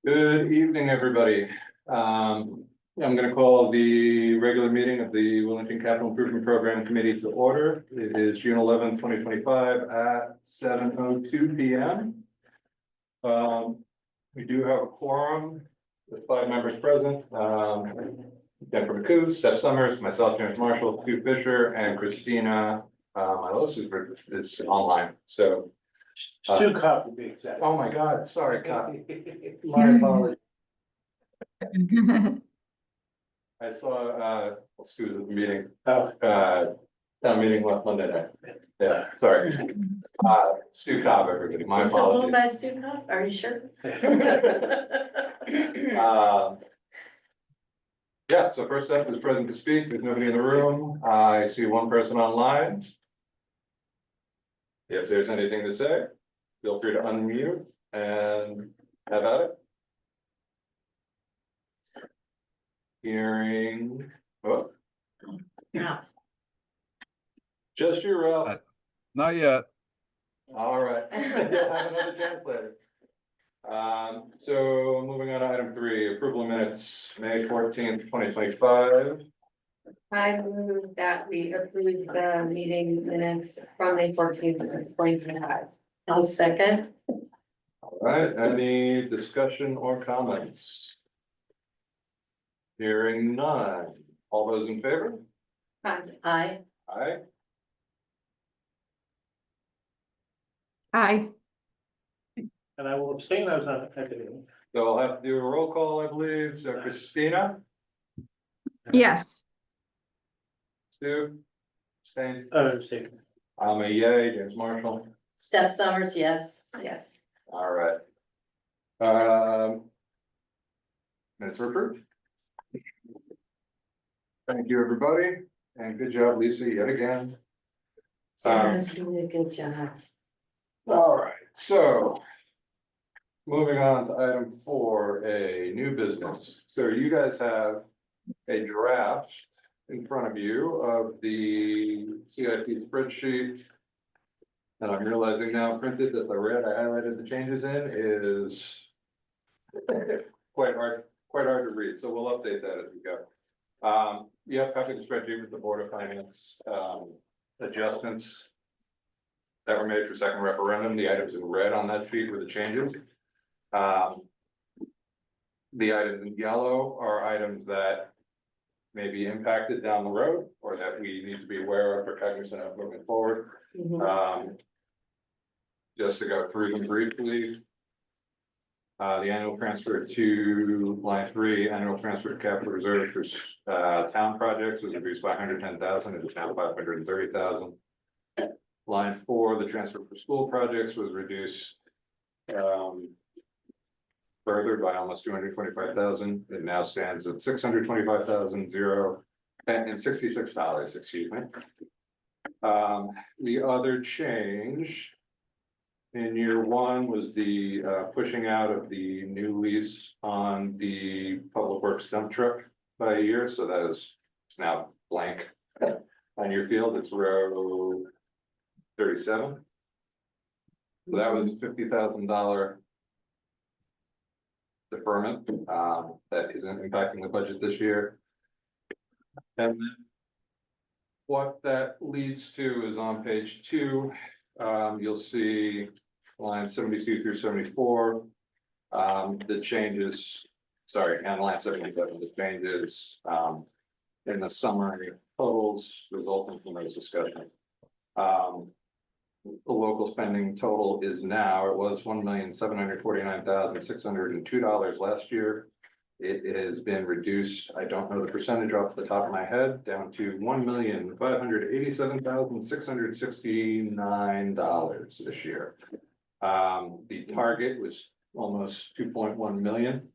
Good evening, everybody. I'm going to call the regular meeting of the Wellington Capital Improvement Program Committee to order. It is June 11th, 2025 at 7:02 p.m. We do have a quorum with 5 members present. Jennifer McCoo, Steph Summers, myself, James Marshall, Stu Fisher, and Christina Milos is online. So Stu Cobb to be exact. oh my God, sorry, copy. My apologies. I saw, Stu was at the meeting, town meeting last Monday night. Yeah, sorry. Stu Cobb, everybody, my Someone by apologies. Stu Cobb, are you sure? Yeah, so first up is present to speak. There's nobody in the room. I see one person online. If there's anything to say, feel free to unmute and have at it. Hearing, oh, Yeah. just you, Ralph. Not yet. All right, you'll have another chance later. So moving on to item 3, approval of minutes, May 14th, 2025. I move that we approve the meeting minutes from May 14th, 2025. I'll second. All right, any discussion or comments? Hearing none. All those in favor? Aye. Aye. Aye. And I will abstain, I was not at the meeting. So I'll have to do a roll call, I believe. So Christina, Yes. Stu, abstain. Abstain. I'm a yay, James Marshall. Steph Summers, yes. Yes. All right. Minutes are approved. Thank you, everybody, and good job, Lisa, yet again. Yes, you did a good job. All right, so moving on to item 4, a new business. So you guys have a draft in front of you of the CIP spreadsheet. And I'm realizing now printed that the red I highlighted the changes in is quite hard to read, so we'll update that as we go. You have copy of the spreadsheet with the Board of Finance adjustments that were made for second referendum. The items in red on that sheet were the changes. The items in yellow are items that may be impacted down the road or that we need to be aware of or cognizant of moving forward. Just to go through them briefly. The annual transfer to line 3, annual transfer to capital reserve for town projects was reduced by 110,000, it is now 530,000. Line 4, the transfer for school projects was reduced further by almost 225,000. It now stands at 625,000 and $66, excuse me. The other change in year 1 was the pushing out of the new lease on the public works dump truck by a year, so that is, it's now blank on your field. It's row 37. So that was a $50,000 deferment that isn't impacting the budget this year. And then what that leads to is on page 2. You'll see line 72 through 74. The changes, sorry, and line 77, the changes in the summary totals resulting from those discussions. The local spending total is now, it was $1,749,602 last year. It has been reduced, I don't know the percentage off the top of my head, down to $1,587,669 this year. The target was almost 2.1 million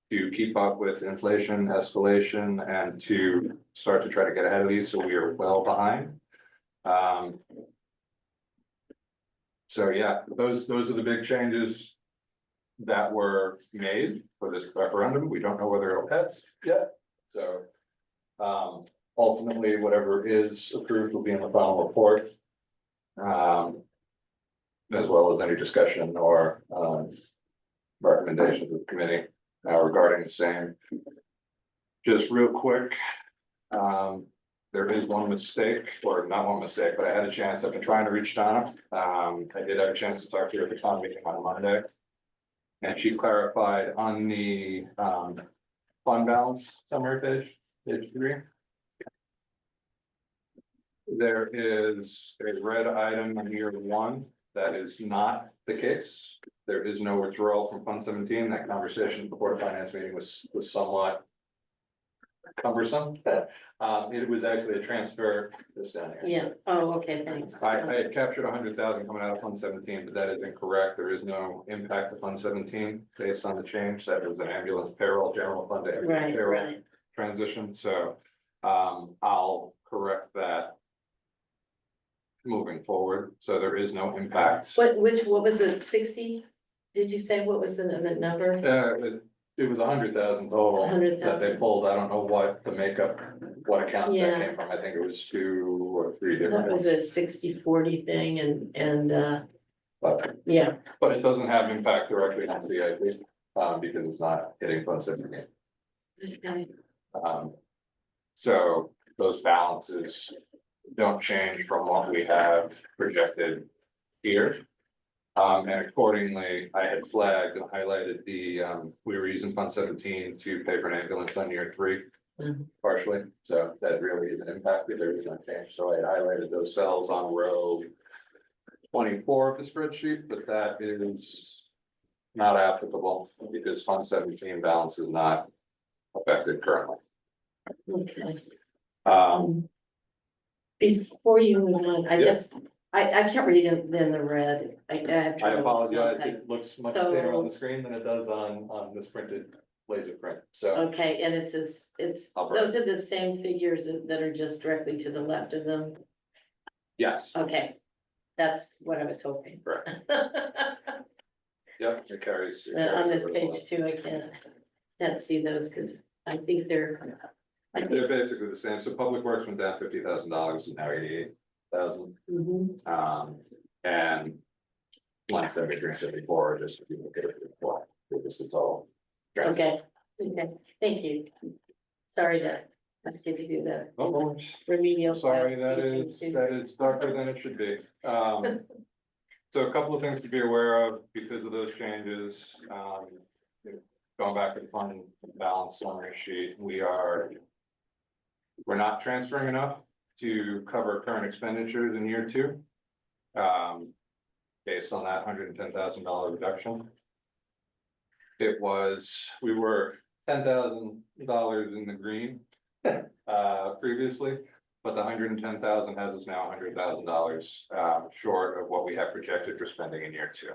to keep up with inflation, escalation, and to start to try to get ahead of these, so we are well behind. So yeah, those are the big changes that were made for this referendum. We don't know whether it'll pass yet. So ultimately, whatever is approved will be in the final report. As well as any discussion or recommendations of the committee regarding the same. Just real quick, there is one mistake, or not one mistake, but I had a chance, I've been trying to reach Donna. I did have a chance to talk to her at the town meeting on Monday. And she clarified on the fund balance summary page 3. There is a red item on year 1 that is not the case. There is no withdrawal from Fund 17. That conversation before the finance meeting was somewhat cumbersome. It was actually a transfer this down here. Yeah, oh, okay, thanks. I had captured 100,000 coming out of Fund 17, but that is incorrect. There is no impact to Fund 17 based on the change. That was an ambulance payroll, general fund to ambulance Right, payroll right. transition. So I'll correct that moving forward. So there is no impact. What was it, 60? Did you say what was the number? It was 100,000 total that they 100,000. pulled. I don't know what the makeup, what accounts that Yeah. came from. I think it was 2 or 3 That different was ones. a 60-40 thing and, But yeah, it doesn't have impact directly on CIP, because it's not hitting Fund 17. okay, So those balances don't change from what we have projected here. And accordingly, I had flagged and highlighted we were using Fund 17 to pay for an ambulance on year 3. Mhm. Partially, so that really isn't impacted, there is no change, so I highlighted those cells on row 24 of the spreadsheet, but that is not applicable because Fund 17 balance is not affected currently. okay. Um, Before you move on, I Yeah. just, I can't read it in the red. I have I trouble with apologize, contact. it looks much So- clearer on the screen than it does on this printed laser print, so. Okay, and it's, I'll break. those are the same figures that are just directly to the left of them. Yes, Okay, that's what I was hoping. correct, yep, it carries. On this page too, I can't see those because I think they're. They're basically the same, so Public Works went down $50,000 and now 88,000. Mhm. And 173, 74, just if you look at it before, this is all. Okay, thank you. Sorry to ask you to do the Oh, no, remedial. sorry, clarification too. that is darker than it should be. So a couple of things to be aware of because of those changes. Going back to the fund balance summary sheet, we're not transferring enough to cover current expenditures in year 2. Based on that $110,000 reduction. We were $10,000 in the green previously, but the 110,000 has us now $100,000 short of what we have projected for spending in year 2.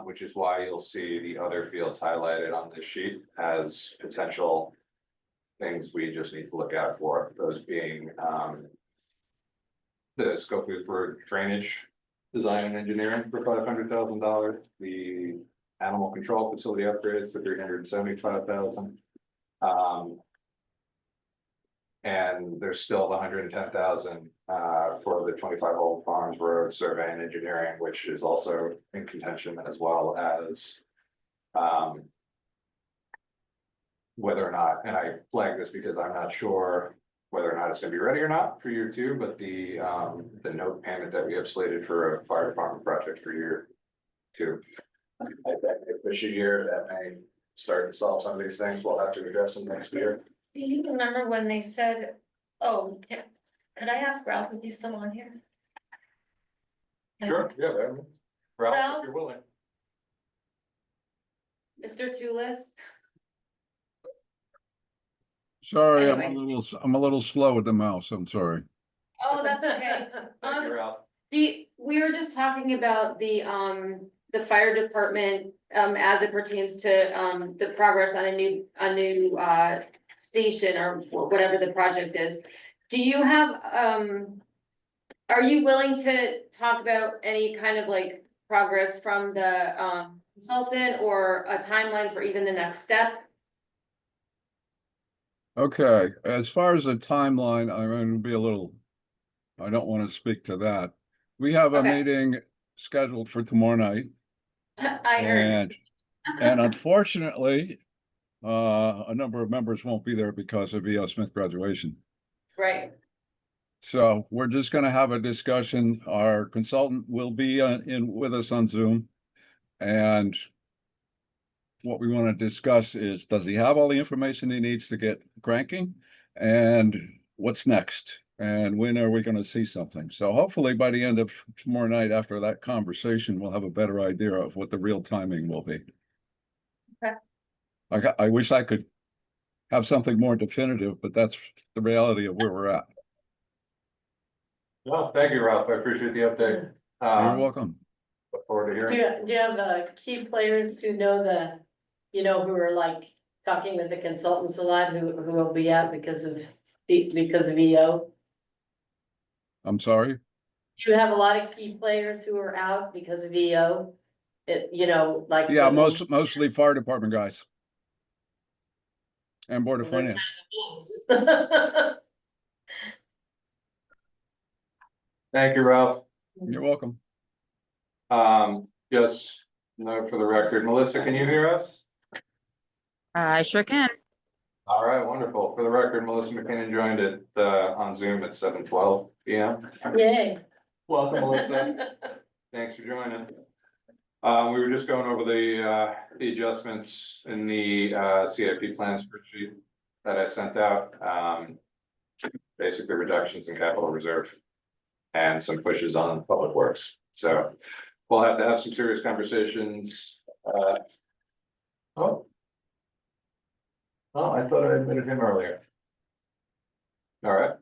Which is why you'll see the other fields highlighted on this sheet as potential things we just need to look out for, those being the scope for drainage design and engineering for $500,000, the animal control facility upgrades for $375,000. And there's still the $110,000 for the 25 Old Farms Road survey and engineering, which is also in contention, as well as whether or not, and I flag this because I'm not sure whether or not it's gonna be ready or not for year 2, but the note payment that we have slated for a fire department project for year 2. I bet if this year that may start to solve some of these things, we'll have to address them next year. Do you remember when they said, oh, could I ask Ralph if he's still on here? Sure, yeah, Ralph, Ralph? if you're willing. Mr. Tulis? Sorry, Anyway. I'm a little slow with the mouse, I'm sorry. Oh, that's okay. Thank you, Ralph. We were just talking about the fire department, as it pertains to, the progress on a new station or whatever the project is. Do you have, are you willing to talk about any kind of like progress from the, consultant or a timeline for even the next step? Okay, as far as the timeline, I'm going to be I don't want to speak to that. We have a Okay. meeting scheduled for tomorrow night. I heard. And unfortunately, a number of members won't be there because of E.O. Smith graduation. Right, So we're just gonna have a discussion. Our consultant will be in with us on Zoom. And what we want to discuss is, does he have all the information he needs to get cranking? And what's next? And when are we going to see something? So hopefully by the end of tomorrow night, after that conversation, we'll have a better idea of what the real timing will be. Okay. I wish I could have something more definitive, but that's the reality of where we're at. Well, thank you, Ralph. I appreciate the update. You're welcome. Look forward to Do hearing. you, do you have key players who know who are like talking with the consultants a lot, who will be out because of EO? I'm sorry. Do you have a lot of key players who are out because of EO? Like. Yeah, mostly fire department guys. And Board of Finance. Thank you, Ralph. You're welcome. Just note for the record, Melissa, can you hear us? I sure can. All right, wonderful. For the record, Melissa McKinnon joined it on Zoom at 7:12 p.m. Yay. Welcome, Melissa. Thanks for joining. We were just going over the adjustments in the CIP plan spreadsheet that I sent out. Basically reductions in capital reserve and some pushes on public works. So we'll have to have some serious conversations. Oh, I thought I admitted him earlier. All right.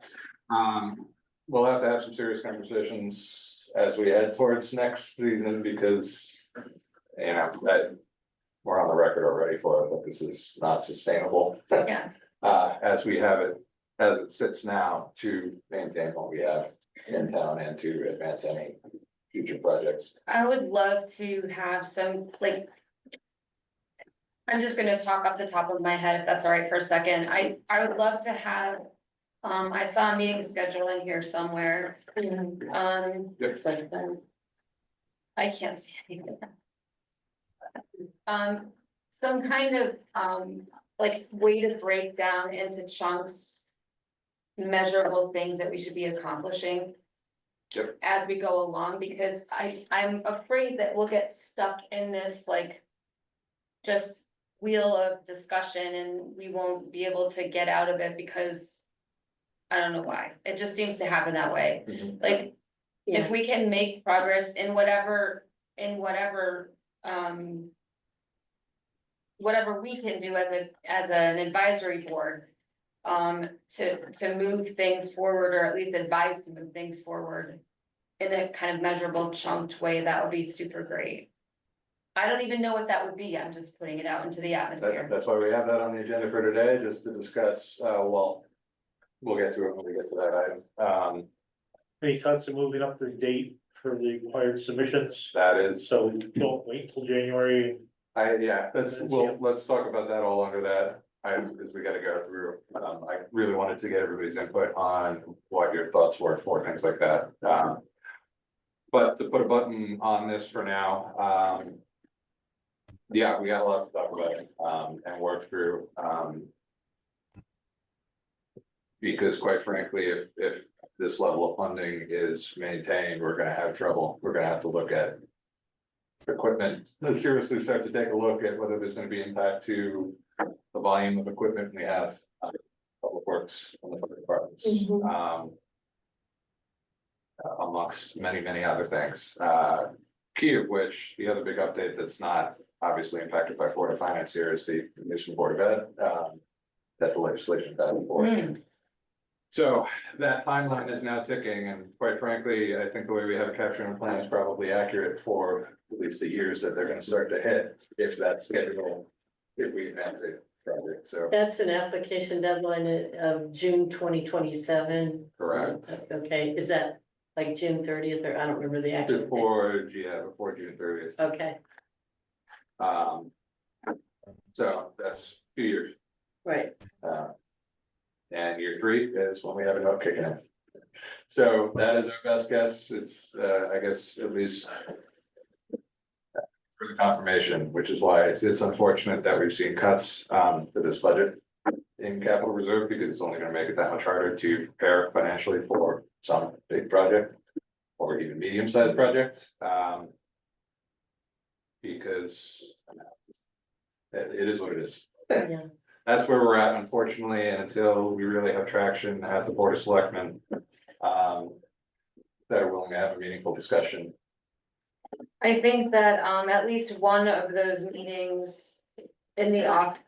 We'll have to have some serious conversations as we head towards next season because, that we're on the record already for it, but this is not sustainable. yeah. As we have it, as it sits now, to maintain what we have in town and to advance any future projects. I would love to have some, like. I'm just gonna talk off the top of my head, if that's all right for a second. I would love to have, I saw a meeting schedule in here somewhere. Yep. I can't see anything. Some kind of, like way to break down into chunks. Measurable things that we should be accomplishing. Yep. As we go along, because I'm afraid that we'll get stuck in this, like. Just wheel of discussion and we won't be able to get out of it because. I don't know why, it just seems to happen that way, like, if we can make progress in whatever, whatever we can do as an advisory board. To move things forward, or at least advise to move things forward. In a kind of measurable chunked way, that would be super great. I don't even know what that would be, I'm just putting it out into the atmosphere. That's why we have that on the agenda for today, just to discuss, well, we'll get to it when we get to that item. Any thoughts of moving up the date for the required submissions? That is, So don't wait till January. let's talk about that all under that item, because we gotta go through. I really wanted to get everybody's input on what your thoughts were for things like that. But to put a button on this for now, yeah, we got a lot to talk about, and work through, because quite frankly, if this level of funding is maintained, we're gonna have trouble. We're gonna have to look at equipment, seriously start to take a look at whether there's gonna be impact to the volume of equipment we have, public works and the fire departments. Amongst many other things, key of which, the other big update that's not obviously impacted by Florida Finance here is the Michigan Board of Ed, that the legislation got for. So that timeline is now ticking, and quite frankly, I think the way we have it captured in the plan is probably accurate for at least the years that they're gonna start to hit, if that schedule, if we advance it project, so. That's an application deadline of June 2027. Correct. Okay, is that like June 30th, or I don't remember the actual date. Before June 30th. Okay, So that's 2 years. right. And year 3 is when we have a note kicking in. So that is our best guess. It's, I guess, at least for for confirmation, which is why it's unfortunate that we've seen cuts to this budget in capital reserve, because it's only gonna make it that much harder to prepare financially for some big project or even medium-sized projects. Because it is what it is. Yeah. That's where we're at, unfortunately, and until we really have traction at the Board of Selectmen, that are willing to have a meaningful discussion. I think that, at least one of those meetings in the off,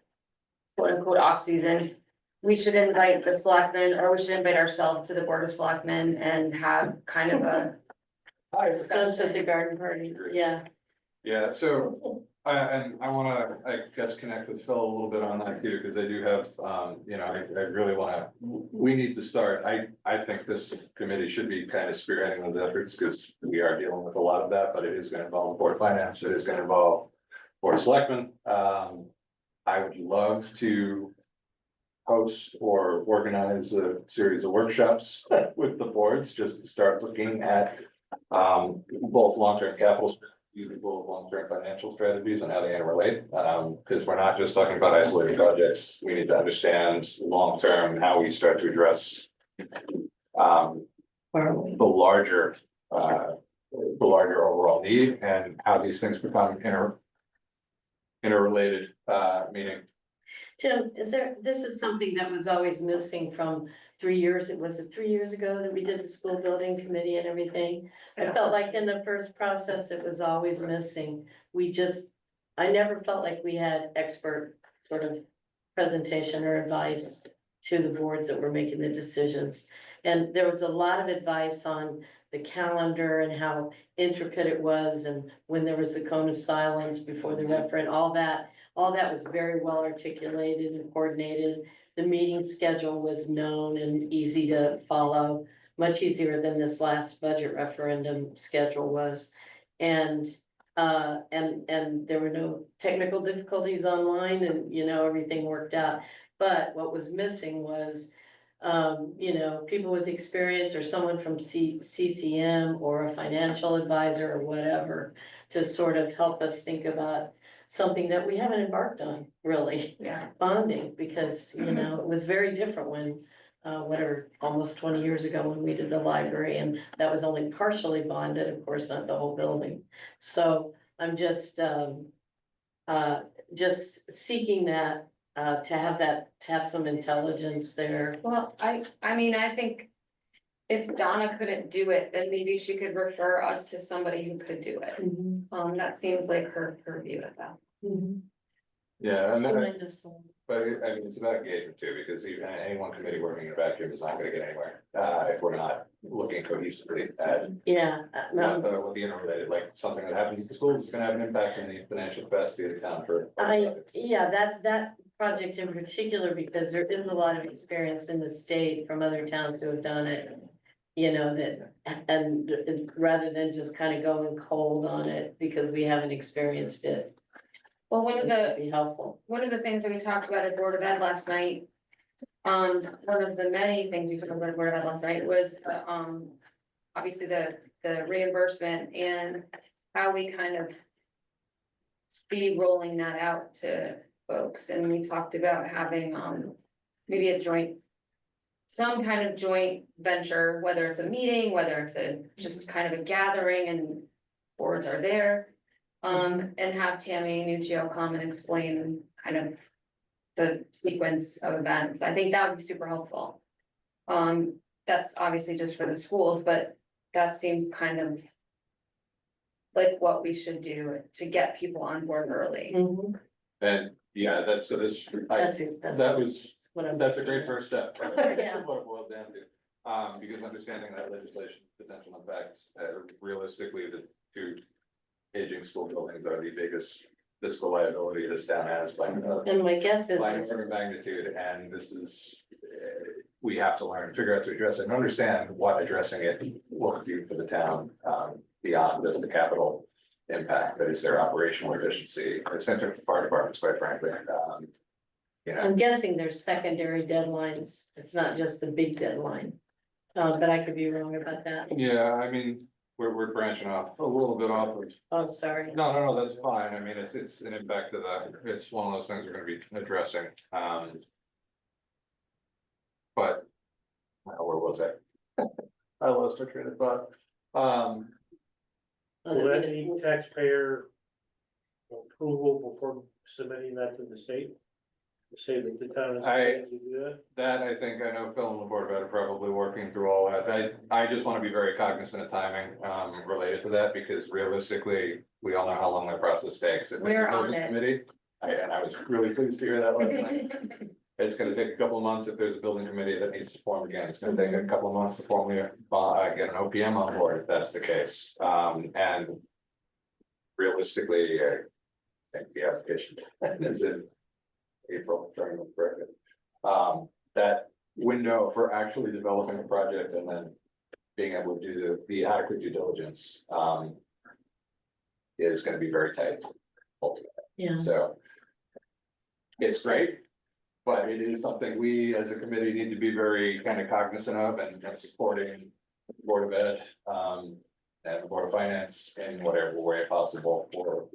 quote unquote, off season, we should invite the selectmen, or we should invite ourselves to the Board of Selectmen and have kind of a Stones at the garden party, yeah. Yeah, so, and I wanna, I guess, connect with Phil a little bit on that too, because I do have, you know, I really wanna, we need to start, I think this committee should be kind of spearheading those efforts, because we are dealing with a lot of that, but it is gonna involve Board of Finance, it is gonna involve Board of Selectmen. I would love to host or organize a series of workshops with the boards, just to start looking at both long-term capital strategies, both long-term financial strategies and how they interrelate. Because we're not just talking about isolated projects. We need to understand long-term how we start to address the larger overall need, and how these things become interrelated, meaning. Jim, this is something that was always missing from 3 years, was it 3 years ago that we did the school building committee and everything? I felt like in the first process, it was always missing. I never felt like we had expert sort of presentation or advice to the boards that were making the decisions. And there was a lot of advice on the calendar and how intricate it was, and when there was the cone of silence before the referendum, all that was very well articulated and coordinated. The meeting schedule was known and easy to follow, much easier than this last budget referendum schedule was. And there were no technical difficulties online, and, you know, everything worked out. But what was missing was, you know, people with experience, or someone from CCM or a financial advisor or whatever, to sort of help us think about something that we haven't embarked on, really. Yeah. Bonding, because, you know, it was very different when, whatever, almost 20 years ago, when we did the library, and that was only partially bonded, of course, not the whole building. So I'm just seeking that, to have some intelligence there. Well, I mean, I think if Donna couldn't do it, then maybe she could refer us to somebody who could do it. That seems like her view of that. Yeah, and then, Remind us all. but I mean, it's about engagement too, because even any one committee working in a vacuum is not gonna get anywhere, if we're not looking cohesively at Yeah, what the interrelated, like something that happens at the schools is gonna have an impact on the financial capacity of the town for. that project in particular, because there is a lot of experience in the state from other towns who have done it. You know, that, and rather than just kind of going cold on it because we haven't experienced it. Well, one It'd be helpful. of the things that we talked about at Board of Ed last night. One of the many things we talked about at Board of Ed last night was, obviously the reimbursement, and how we kind of see rolling that out to folks, and we talked about having, maybe a some kind of joint venture, whether it's a meeting, whether it's just kind of a gathering and boards are there. And have Tammy Nuccio come and explain kind of the sequence of events. I think that would be super helpful. That's obviously just for the schools, but that seems kind of like what we should do to get people on board early. And yeah, that's a great first step. Yeah. What it boils down to, because understanding that legislation potential impacts, realistically, the two aging school buildings are the biggest fiscal liability this town has by And my guess is, by an order of magnitude, and this is, we have to learn, figure out to address it, and understand what addressing it will do for the town, beyond just the capital impact, that is their operational efficiency, it's in terms of fire departments, quite frankly, you know. I'm guessing there's secondary deadlines. It's not just the big deadline. But I could be wrong about that. Yeah, I mean, we're branching off a little bit off of. Oh, sorry. No, that's fine. I mean, it's an impact to the, it's one of those things we're gonna be addressing, but. Where was I? I lost my train of thought. Will that need taxpayer approval before submitting that to the state? To say that the town is going to do that? That, I think, I know Phil and the board about are probably working through all that. I just wanna be very cognizant of timing, related to that, because realistically, we all know how long that process takes. If it's a We're on building it. committee, and I was really pleased to hear that last night. It's gonna take a couple of months if there's a building committee that needs to form again. It's gonna take a couple of months to formally get an OPM on board, if that's the case. And realistically, I think the application is in April, if I remember correctly. That window for actually developing a project and then being able to do the adequate due diligence, is gonna be very tight ultimately. Yeah. So it's great, but it is something we as a committee need to be very kind of cognizant of and supporting the Board of Ed, and the Board of Finance in whatever way possible for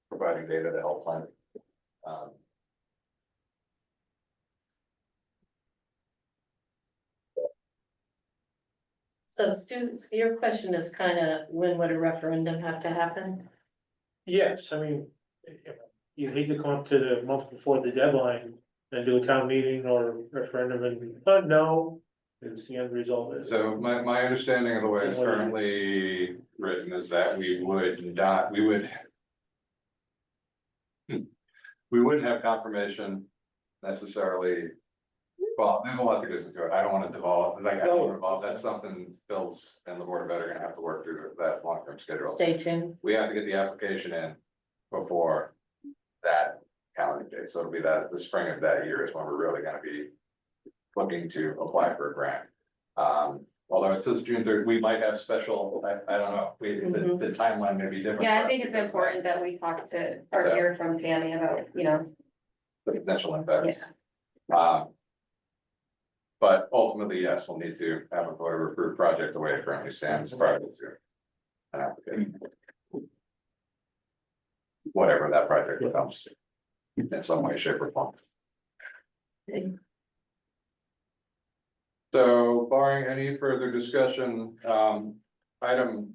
providing data to help plan. So students, your question is kind of, when would a referendum have to happen? Yes, I mean, you hate to come up to the month before the deadline and do a town meeting or referendum and, no, is the end result. So my understanding of the way it's currently written is that we would not, we wouldn't have confirmation necessarily. Well, there's a lot that goes into it. I don't want to devolve, like, I don't want to devolve. That's something Phil's and the Board of Ed are gonna have to work through that long-term schedule. Stay tuned. We have to get the application in before that calendar date. So it'll be that, the spring of that year is when we're really gonna be looking to apply for a grant. Although it says June 3rd, we might have special, I don't know, the timeline may be different. Yeah, for I think us it's because important that we talk to, or So- hear from Tammy about, The potential impacts. But ultimately, yes, we'll need to have a voter approved project the way it currently stands prior to an application. Whatever that project becomes. In some way, shape or form. So barring any further discussion, item.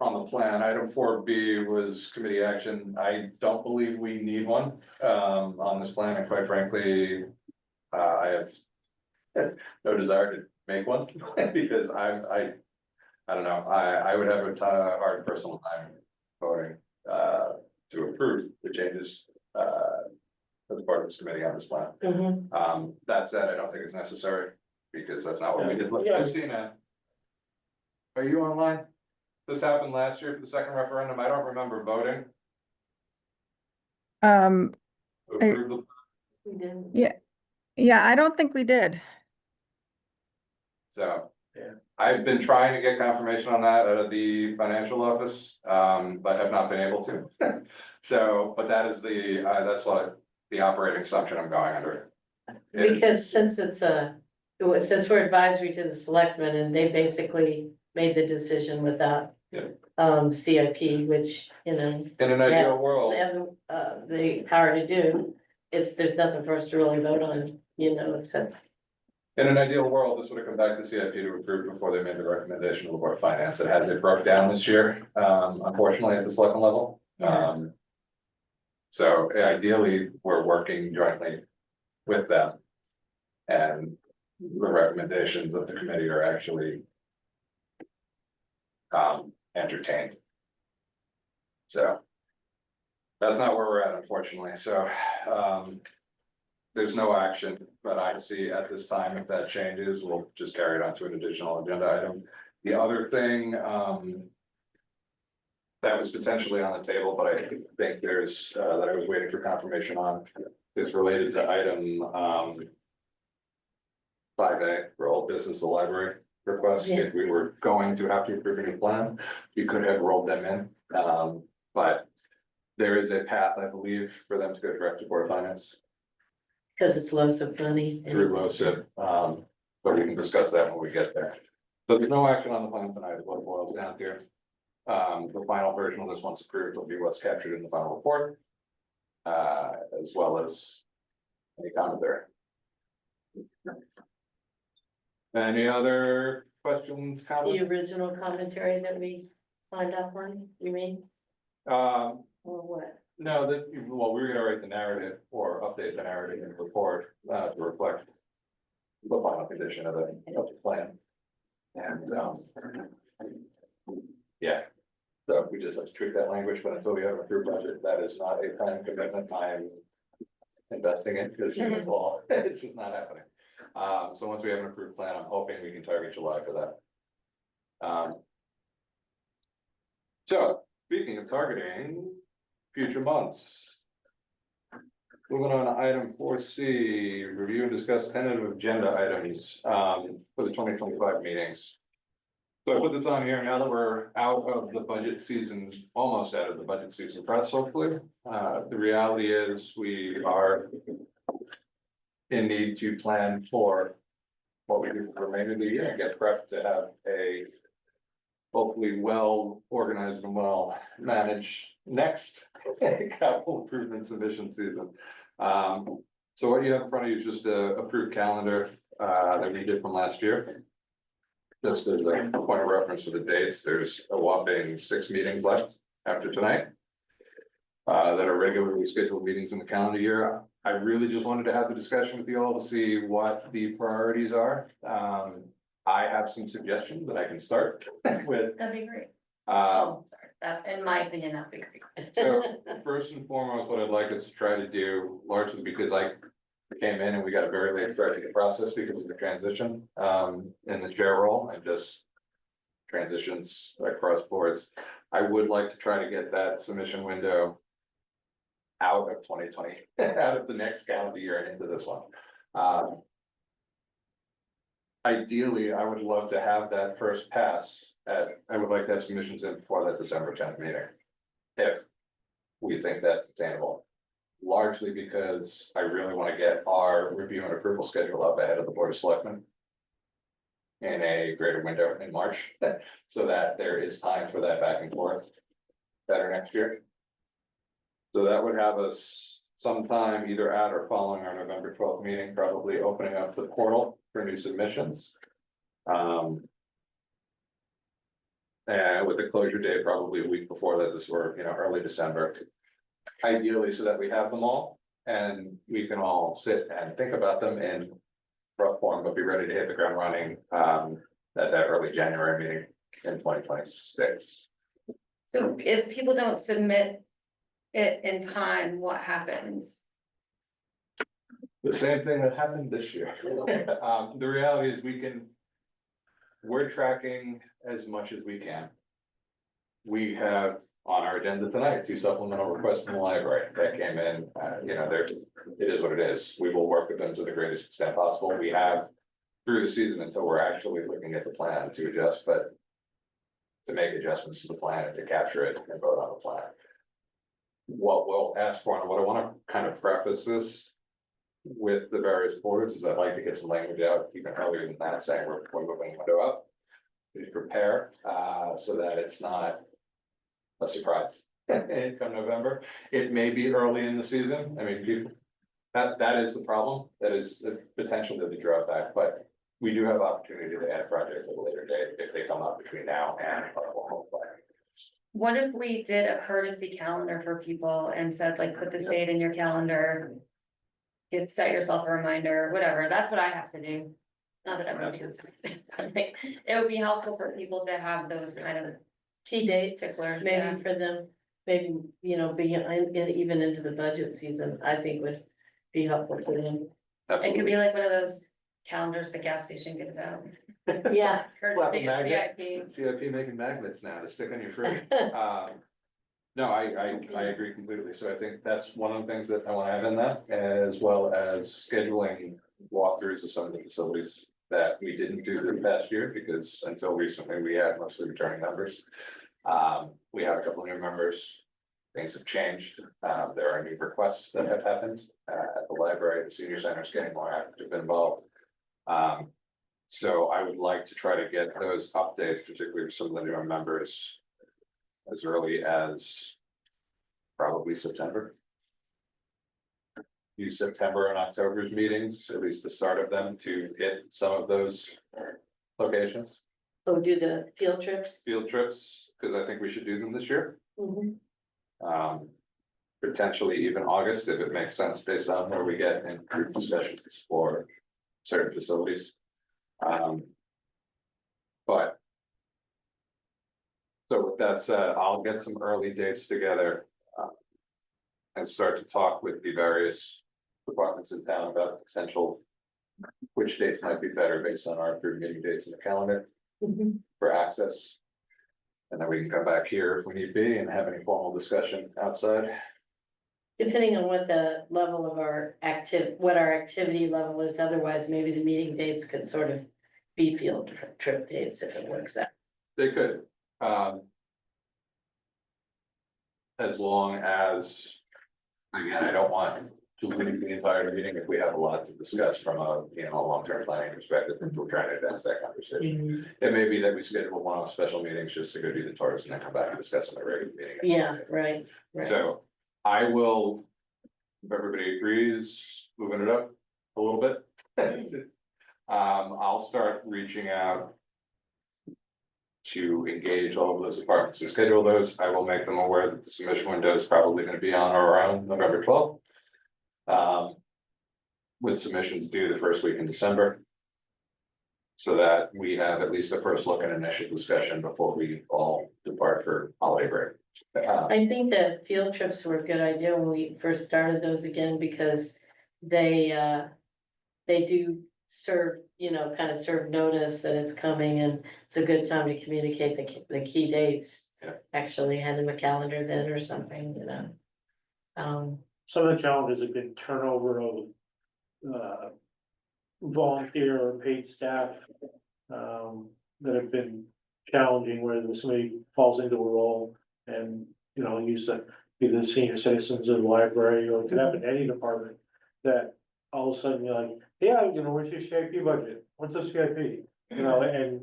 On the plan, item 4B was committee action. I don't believe we need one on this plan, and quite frankly. I have no desire to make one because I don't know, I would have a hard personal time voting to approve the changes as part of this committee on this plan. Mhm. That said, I don't think it's necessary because that's not what we did. Look, Yeah. Christina, are you online? This happened last year for the second referendum. I don't remember voting. Um, To approve the, We did. yeah, I don't think we did. so. Yeah. I've been trying to get confirmation on that out of the financial office, but have not been able to. So, but that is that's what the operating assumption I'm going under. is- Because since since we're advisory to the selectmen and they basically made the decision without. Yeah. CIP, which, In an ideal world, they have the power to do, there's nothing for us to really vote on, except. in an ideal world, this would have come back to CIP to approve before they made the recommendation to the Board of Finance. It had been broke down this year, unfortunately at the selectmen level. Yeah. So ideally, we're working jointly with them. And the recommendations of the committee are actually entertained. So that's not where we're at, unfortunately. So there's no action, but I see at this time, if that changes, we'll just carry it on to an additional agenda item. The other thing that was potentially on the table, but I think there's that I was waiting for confirmation on, is related to item 5A for old business, the library request. Yeah. If we were going to have to approve a new plan, you could have rolled them in. But there is a path, I believe, for them to go direct to Board of Finance Because it's lots of money. through LoSiP. But we can discuss that when we get there. So there's no action on the plan tonight, is what it boils down to. The final version of this, once approved, will be what's captured in the final report. As well as any commentary. Any other questions, The comments? original commentary that we signed up on, you mean, Um, or what? no, well, we're gonna write the narrative or update the narrative in the report, to reflect the final condition of the plan. And, yeah, so we just have to treat that language, but until we have an approved budget, that is not a time commitment I'm investing in, because it's all, it's just not happening. So once we have an approved plan, I'm hoping we can target July for that. So, speaking of targeting future months. Moving on to item 4C, review and discuss tentative agenda items, for the 2025 meetings. So I put this on here now that we're out of the budget season, almost out of the budget season press, hopefully. The reality is we are in need to plan for what we do for the remainder of the year and get prepped to have a hopefully well organized and well managed next capital improvement submission season. So what you have in front of you is just a approved calendar that we did from last year. Just as a point of reference for the dates, there's a whopping 6 meetings left after tonight. That are regularly scheduled meetings in the calendar year. I really just wanted to have the discussion with you all to see what the priorities are. I have some suggestions that I can start with. That'd be great. Um, Sorry, that, in my opinion, that'd be great. so first and foremost, what I'd like us to try to do, largely because I came in and we got a very late start to the process because of the transition, in the chair role and just transitions across boards. I would like to try to get that submission window out of 2020, out of the next calendar year and into this one. Ideally, I would love to have that first pass I would like to have submissions in before that December 10th meeting. If we think that's attainable. Largely because I really want to get our review and approval schedule up ahead of the Board of Selectmen. In a greater window in March, so that there is time for that back and forth better next year. So that would have us sometime either at or following our November 12th meeting, probably opening up the portal for new submissions. And with the closure date probably a week before that, this were, early December. Ideally, so that we have them all and we can all sit and think about them in rough form, but be ready to hit the ground running, at that early January meeting in 2026. So if people don't submit it in time, what happens? The same thing that happened this year. The reality is we're tracking as much as we can. We have on our agenda tonight 2 supplemental requests from the library that came in, it is what it is. We will work with them to the greatest extent possible. We have through the season until we're actually looking at the plan to adjust, but to make adjustments to the plan and to capture it and vote on the plan. What we'll ask for and what I want to kind of preface this with the various boards is I'd like to get some language out even earlier than that, saying we're moving the window up. Please prepare, so that it's not a surprise come November. It may be early in the season. I mean, that is the problem. That is the potential to the drawback, but we do have opportunity to add projects at a later date if they come up between now and our formal plan. What if we did a courtesy calendar for people and said, like, put this date in your calendar? Set yourself a reminder, whatever, that's what I have to do. Not that everyone does. I think it would be helpful for people to have those kind of Key dates, ticklers, yeah. maybe for them, maybe, even into the budget season, I think would be helpful to them. It could be like one of those calendars the gas station gives out. Yeah. Slap a Courtesy of magnet. CIP. CIP making magnets now to stick on your fridge. No, I agree completely. So I think that's one of the things that I want to have in that, as well as scheduling walkthroughs of some of the facilities that we didn't do this past year, because until recently we had mostly returning members. We have a couple of new members. Things have changed. There are new requests that have happened at the library. The senior center is getting more active involved. So I would like to try to get those updates, particularly for some of the newer members. As early as probably September. Use September and October's meetings, at least the start of them, to hit some of those locations, Oh, do the field trips? field trips, because I think we should do them this year. Mhm. Potentially even August, if it makes sense, based on where we get in group discussions for certain facilities. But. So with that said, I'll get some early dates together. And start to talk with the various departments in town about potential. Which dates might be better based on our approved meeting dates in the calendar Mhm. for access. And then we can come back here if we need be and have any formal discussion outside. Depending on what the level of our what our activity level is, otherwise maybe the meeting dates could sort of be field trip dates if it works out. They could, as long as, again, I don't want to leave the entire meeting if we have a lot to discuss from a, a long-term planning perspective, if we're trying to advance that conversation. It may be that we schedule one-off special meetings just to go do the tours and then come back and discuss in the regular meeting. Yeah, right. So I will, if everybody agrees, moving it up a little bit. I'll start reaching out to engage all of those departments to schedule those. I will make them aware that the submission window is probably gonna be on or around November 12th. With submissions due the first week in December. So that we have at least a first look and initial discussion before we all depart for holiday break. I think that field trips were a good idea when we first started those again, because they do serve, kind of serve notice that it's coming, and it's a good time to communicate the key dates. Yeah. Actually hand them a calendar then or something, Some of the challenges have been turnover of volunteer or paid staff that have been challenging, where somebody falls into a role and, use the, either the senior citizens of the library, or it could happen to any department, that all of a sudden you're like, yeah, where's your CIP budget? What's the CIP? And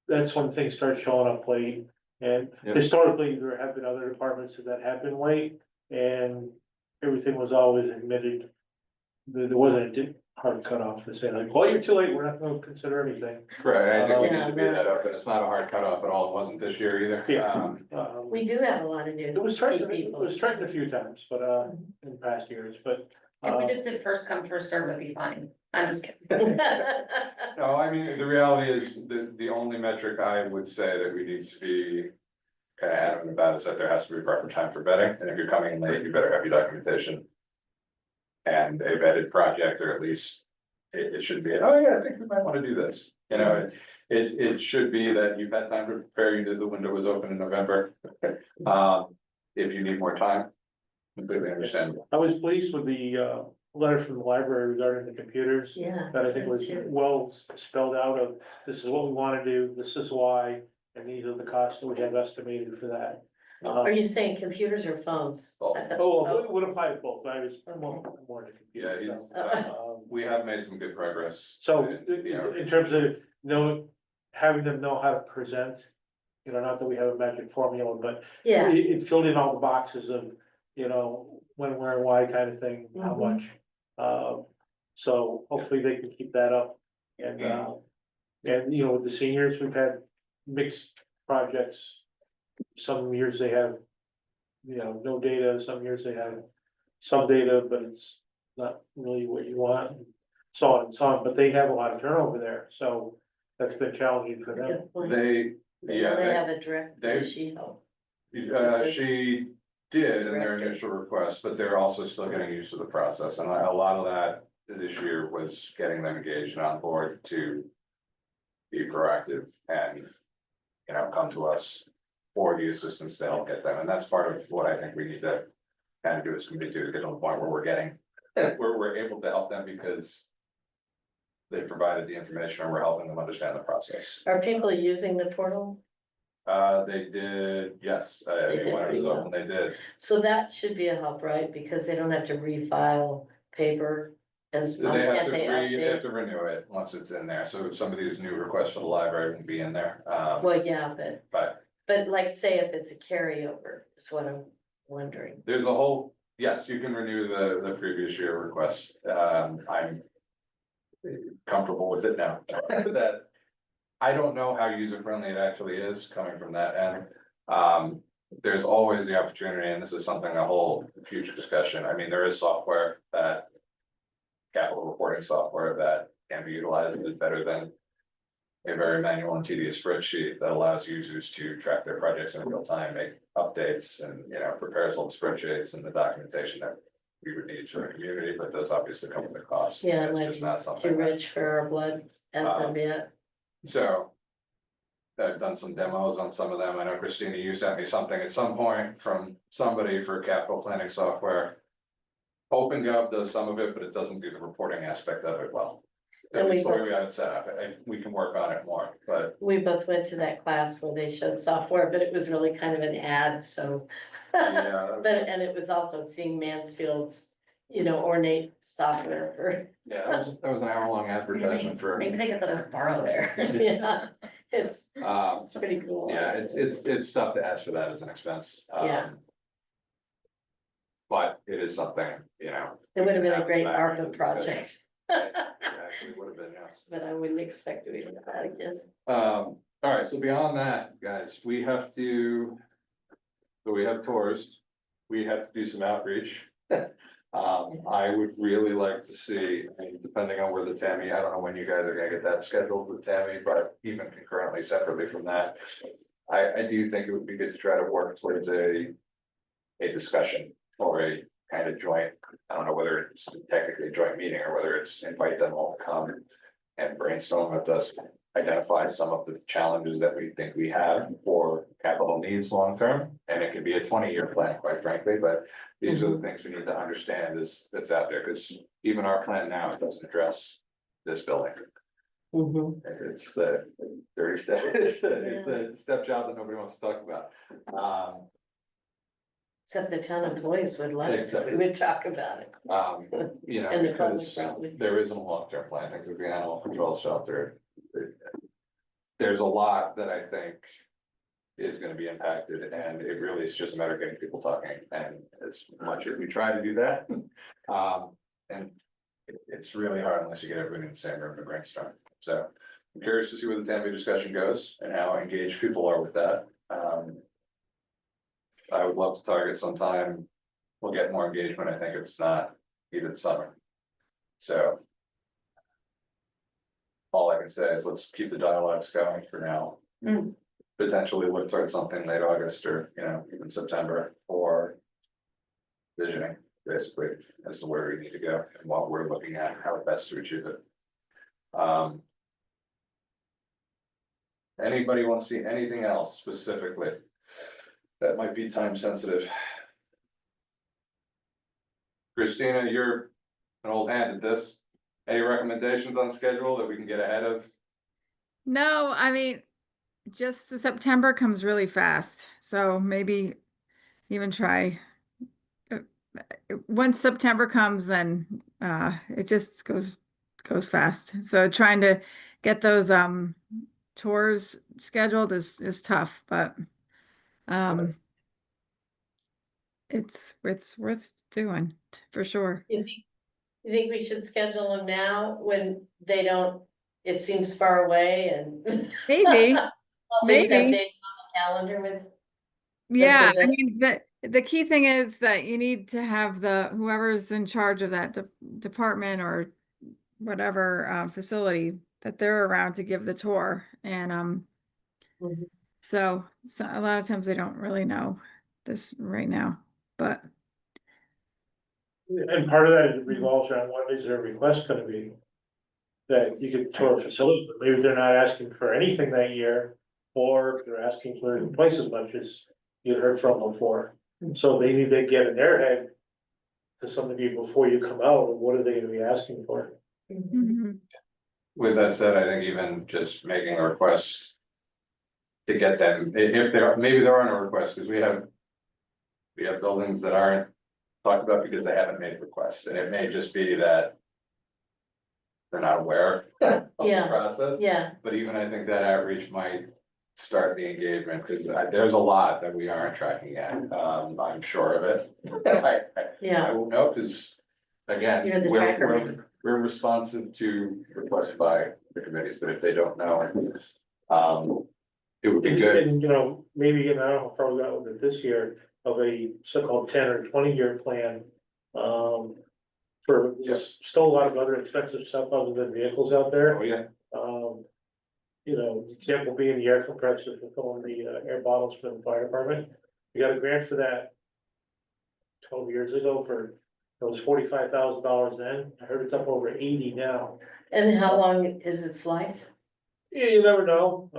that's when things start showing up late. And Yeah. historically, there have been other departments that have been late, and everything was always admitted. There wasn't a hard cutoff to say like, well, you're too late, we're not gonna consider anything. Right, I think we Yeah, need to beat that up, and it's not a hard cutoff at all, it wasn't this year either. Yeah. we do have a lot of new. It was threatened, key it people. was threatened a few times, but in past years, but. If we just did first come, first serve, it'd be fine. I'm just kidding. No, I mean, the reality is, the only metric I would say that we need to be. Kind of adamant about is that there has to be a proper time for vetting, and if you're coming in late, you better have your documentation. And a vetted project, or at least it should be, oh yeah, I think we might want to do this, it should be that you've had time to prepare, you knew the window was open in November. If you need more time, completely understandable. I was pleased with the letter from the library regarding the computers. Yeah. That I think was that's true. well spelled out of, this is what we wanna do, this is why, and these are the costs that we have estimated for that. Are you saying computers or phones? Both. I thought- Oh, it would apply to both, I was more to Yeah, computers. he's, so. we have made some good progress. So in in terms of having them know how to present, not that we have a magic formula, but Yeah, it filled in all the boxes of, when, where, and why kind of thing, how Mhm. much. So hopefully they can keep that up. And, with the seniors, we've had mixed projects. Some years they have, no data, some years they have some data, but it's not really what you want. So on and so on, but they have a lot of turnover there, so that's been challenging for that's a them. good point. They, They yeah, have a direct, they- does she help? she did in their Director. initial request, but they're also still getting used to the process, and a lot of that this year was getting them engaged and on board to. Be proactive and, come to us for the assistance to help get them, and that's part of what I think we need to. Kind of do as committee to get to the point where where we're able to help them because. They provided the information and we're helping them understand the process. Are people using the portal? They did, yes, They did when it was pretty well. open, they did. So that should be a help, right? Because they don't have to refile paper Cause They have can't to they they have update? to renew it once it's in there, so some of these new requests for the library will be in there, Well, yeah, but but like, say if it's a carryover, is what I'm wondering. there's a whole, yes, you can renew the previous year request, I'm comfortable with it now, that. I don't know how user friendly it actually is coming from that end. There's always the opportunity, and this is something a whole future discussion. I mean, there is software that. Capital reporting software that can be utilized is better than. A very manual and tedious spreadsheet that allows users to track their projects in real time, make updates and, prepares all the spreadsheets and the documentation that. We would need for the community, but those obviously come with a cost. Yeah, It's like just not too something that. rich for our blood as of yet. So. I've done some demos on some of them. I know Christina, you sent me something at some point from somebody for capital planning software. OpenGov does some of it, but it doesn't do the reporting aspect of it well. And At we least the way both- we have it set up, we can work on it more, but We both went to that class where they showed software, but it was really kind of an ad, so. yeah, But, and it was also seeing Mansfield's, ornate software for, yeah, that was an hour-long advertisement for. Maybe they could let us borrow there. yeah, it's Um, pretty cool. yeah, it's tough to ask for that as an expense. Yeah. But it is something, It would have been a great Back into ARPA the project, actually would have been, yes. but I wouldn't expect to do that, I guess. All right, so beyond that, guys, we have to. So we have tours, we have to do some outreach. I would really like to see, and depending on where the Tammy, I don't know when you guys are gonna get that scheduled with Tammy, but even concurrently separately from that. I do think it would be good to try to work towards a discussion or a kind of joint, I don't know whether it's technically a joint meeting or whether it's invite them all to come and brainstorm with us, identify some of the challenges that we think we have for capital needs long term. And it could be a 20-year plan, quite frankly, but these are the things we need to understand that's out there, because even our plan now doesn't address this building. Mhm. It's the dirty step, it's the step job that nobody wants to talk about. Except the town employees would love it, if Exactly. we would talk about it. And the public Because probably. there isn't a long-term plan, things like the animal control shelter. There's a lot that I think is gonna be impacted, and it really is just a matter of getting people talking, and as much as we try to do that. And it's really hard unless you get everybody in the same room to brainstorm, so I'm curious to see where the Tammy discussion goes and how engaged people are with that. I would love to target sometime, we'll get more engagement, I think, if it's not even summer. So. All I can say is let's keep the dialogues going for now. Mm. Potentially look towards something late August or, even September or. Visioning, basically, as to where we need to go and what we're looking at, how best to achieve it. Anybody want to see anything else specifically? That might be time sensitive. Christina, you're an old hand at this. Any recommendations on schedule that we can get ahead of? No, I mean, just the September comes really fast, so maybe even try. uh, Once September comes, then it just goes fast. So trying to get those tours scheduled is tough, but um it's worth doing for sure. You think we should schedule them now when they don't, it seems far away and. Maybe, All these maybe. updates on the calendar with, Yeah, I present- mean, the key thing is that you need to have whoever's in charge of that department or whatever facility, that they're around to give the tour. And Mhm. so a lot of times they don't really know this right now, but And part of that revolves around what is their request gonna be? That you could tour a facility, but maybe they're not asking for anything that year, or they're asking for twice as much as you heard from before. So they need to get in their head to some degree before you come out, what are they gonna be asking for? Mhm. With that said, I think even just making a request. To get them, if there are, maybe there are no requests, because we have. Buildings that aren't talked about because they haven't made requests, and it may just be that. they're not aware of the Yeah. process. Yeah, But even I think that outreach might start the engagement, because there's a lot that we aren't tracking yet, I'm sure of it. I yeah, won't know, because again, You're the tracker. we're responsive to requests by the committees, but if they don't know, it would be good. And, you know, maybe, and I don't know if I got with it this year, of a so-called 10 or 20-year plan. For just still a lot of other expensive stuff other than vehicles out there. Oh, yeah, You know, example being the air compressor for filling the air bottles for the fire department. We got a grant for that 12 years ago for, it was $45,000 then. I heard it's up over 80 now. and how long is its life? Yeah, you never know.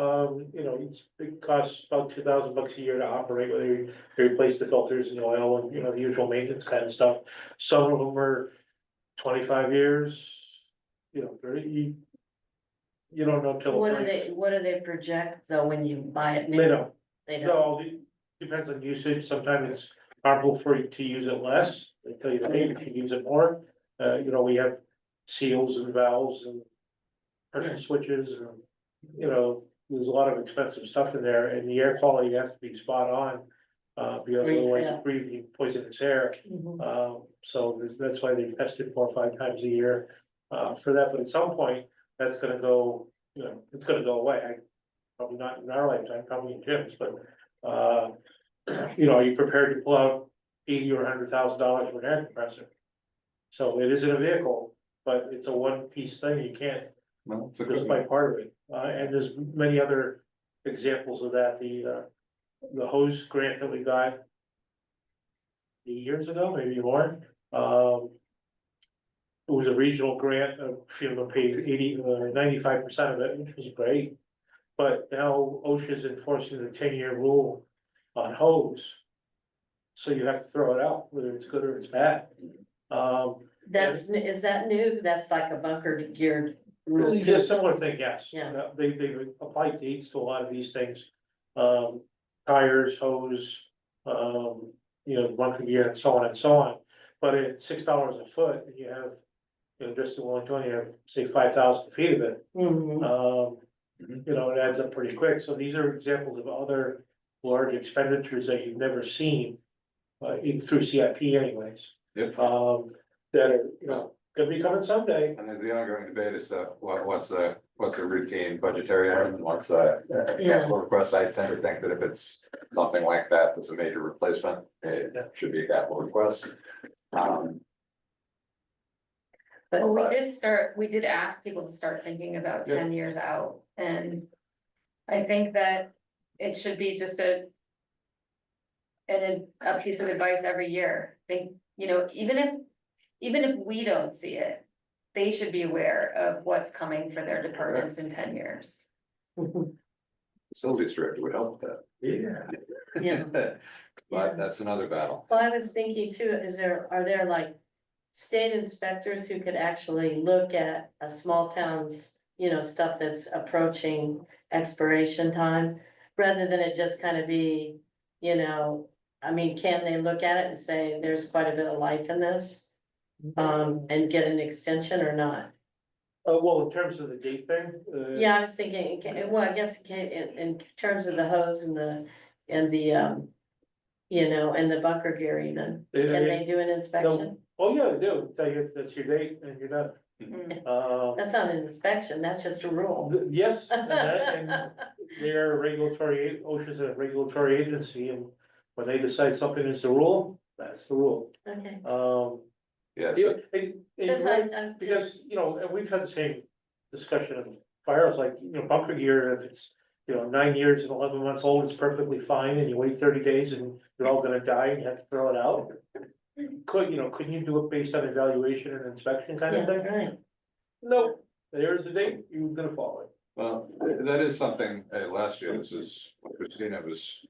You know, it costs about $2,000 a year to operate, whether you replace the filters and the oil and, you know, the usual maintenance kind of stuff. Some of them are 25 years, you know, 30. You don't know till. What do they project though when you buy it new? They don't. They don't, No, it depends on usage. Sometimes it's harmful for you to use it less. They tell you, hey, if you use it more, you know, we have seals and valves and pressure switches and, you know, there's a lot of expensive stuff in there and the air quality has to be spot on. Because otherwise Yeah. you're breathing poisonous air. Mhm. So that's why they test it 4 or 5 times a year, for that, but at some point, that's gonna go, you know, it's gonna go away. Probably not in our lifetime, probably in Jim's, but, you know, are you prepared to pull out $80,000 or $100,000 for an air compressor? So it isn't a vehicle, but it's a one-piece thing, you can't well, it's a just good buy one. part of it, and there's many other examples of that, the hose grant that we got 8 years ago, maybe more, it was a regional grant, FEMA paid 95% of it, which was great. But now OSHA's enforcing the 10-year rule on hose. So you have to throw it out, whether it's good or it's bad. Is that new? That's like a bunker geared rule It's too. a similar thing, yes. Yeah. They've applied dates to a lot of these things. Tires, hose, you know, bunker gear and so on and so on. But at $6 a foot, you have, you know, just in Wellington, you have, say, 5,000 feet of it. Mhm. You know, it adds up pretty quick. So these are examples of other large expenditures that you've never seen. Through CIP anyways, Yep. that are, you know, gonna be coming someday. And there's the ongoing debate is what's the routine budgetary item and what's Yeah. capital request. I tend to think that if it's something like that, that's a major replacement, it should be a capital request. Well, we did ask people to start thinking about Yeah. 10 years out, and I think that it should be just a piece of advice every year. Think, you know, even if we don't see it, they should be aware of what's coming for their departments in 10 years. Facilities director would help with Yeah. Yeah. that. But that's another battle. Well, I was thinking too, are there like state inspectors who could actually look at a small town's, you know, stuff that's approaching expiration time? Rather than it just kind of be, you know, I mean, can they look at it and say, there's quite a bit of life in this? And get an extension or not? Well, in terms of the date thing. Yeah, I was thinking, well, I guess in terms of the hose and the, you know, and the bunker gear even, can they do an inspection? Oh, yeah, they do. Tell you if that's your date and you're done. That's not an inspection, that's just a rule. Yes, and they're a regulatory, OSHA's a regulatory agency, and when they decide something is the rule, that's the rule. Okay. Yes. Yeah, and you're Because right, I'm just, because, you know, and we've had the same discussion of fires, like, you know, bunker gear, if it's, you know, 9 years and 11 months old, it's perfectly fine, and you wait 30 days and you're all gonna die and you have to throw it out. Couldn't you do it based on evaluation and inspection kind yeah, of thing? right, No, there's the date, you're gonna follow it. Well, that is something, last year, this is, when Christina was.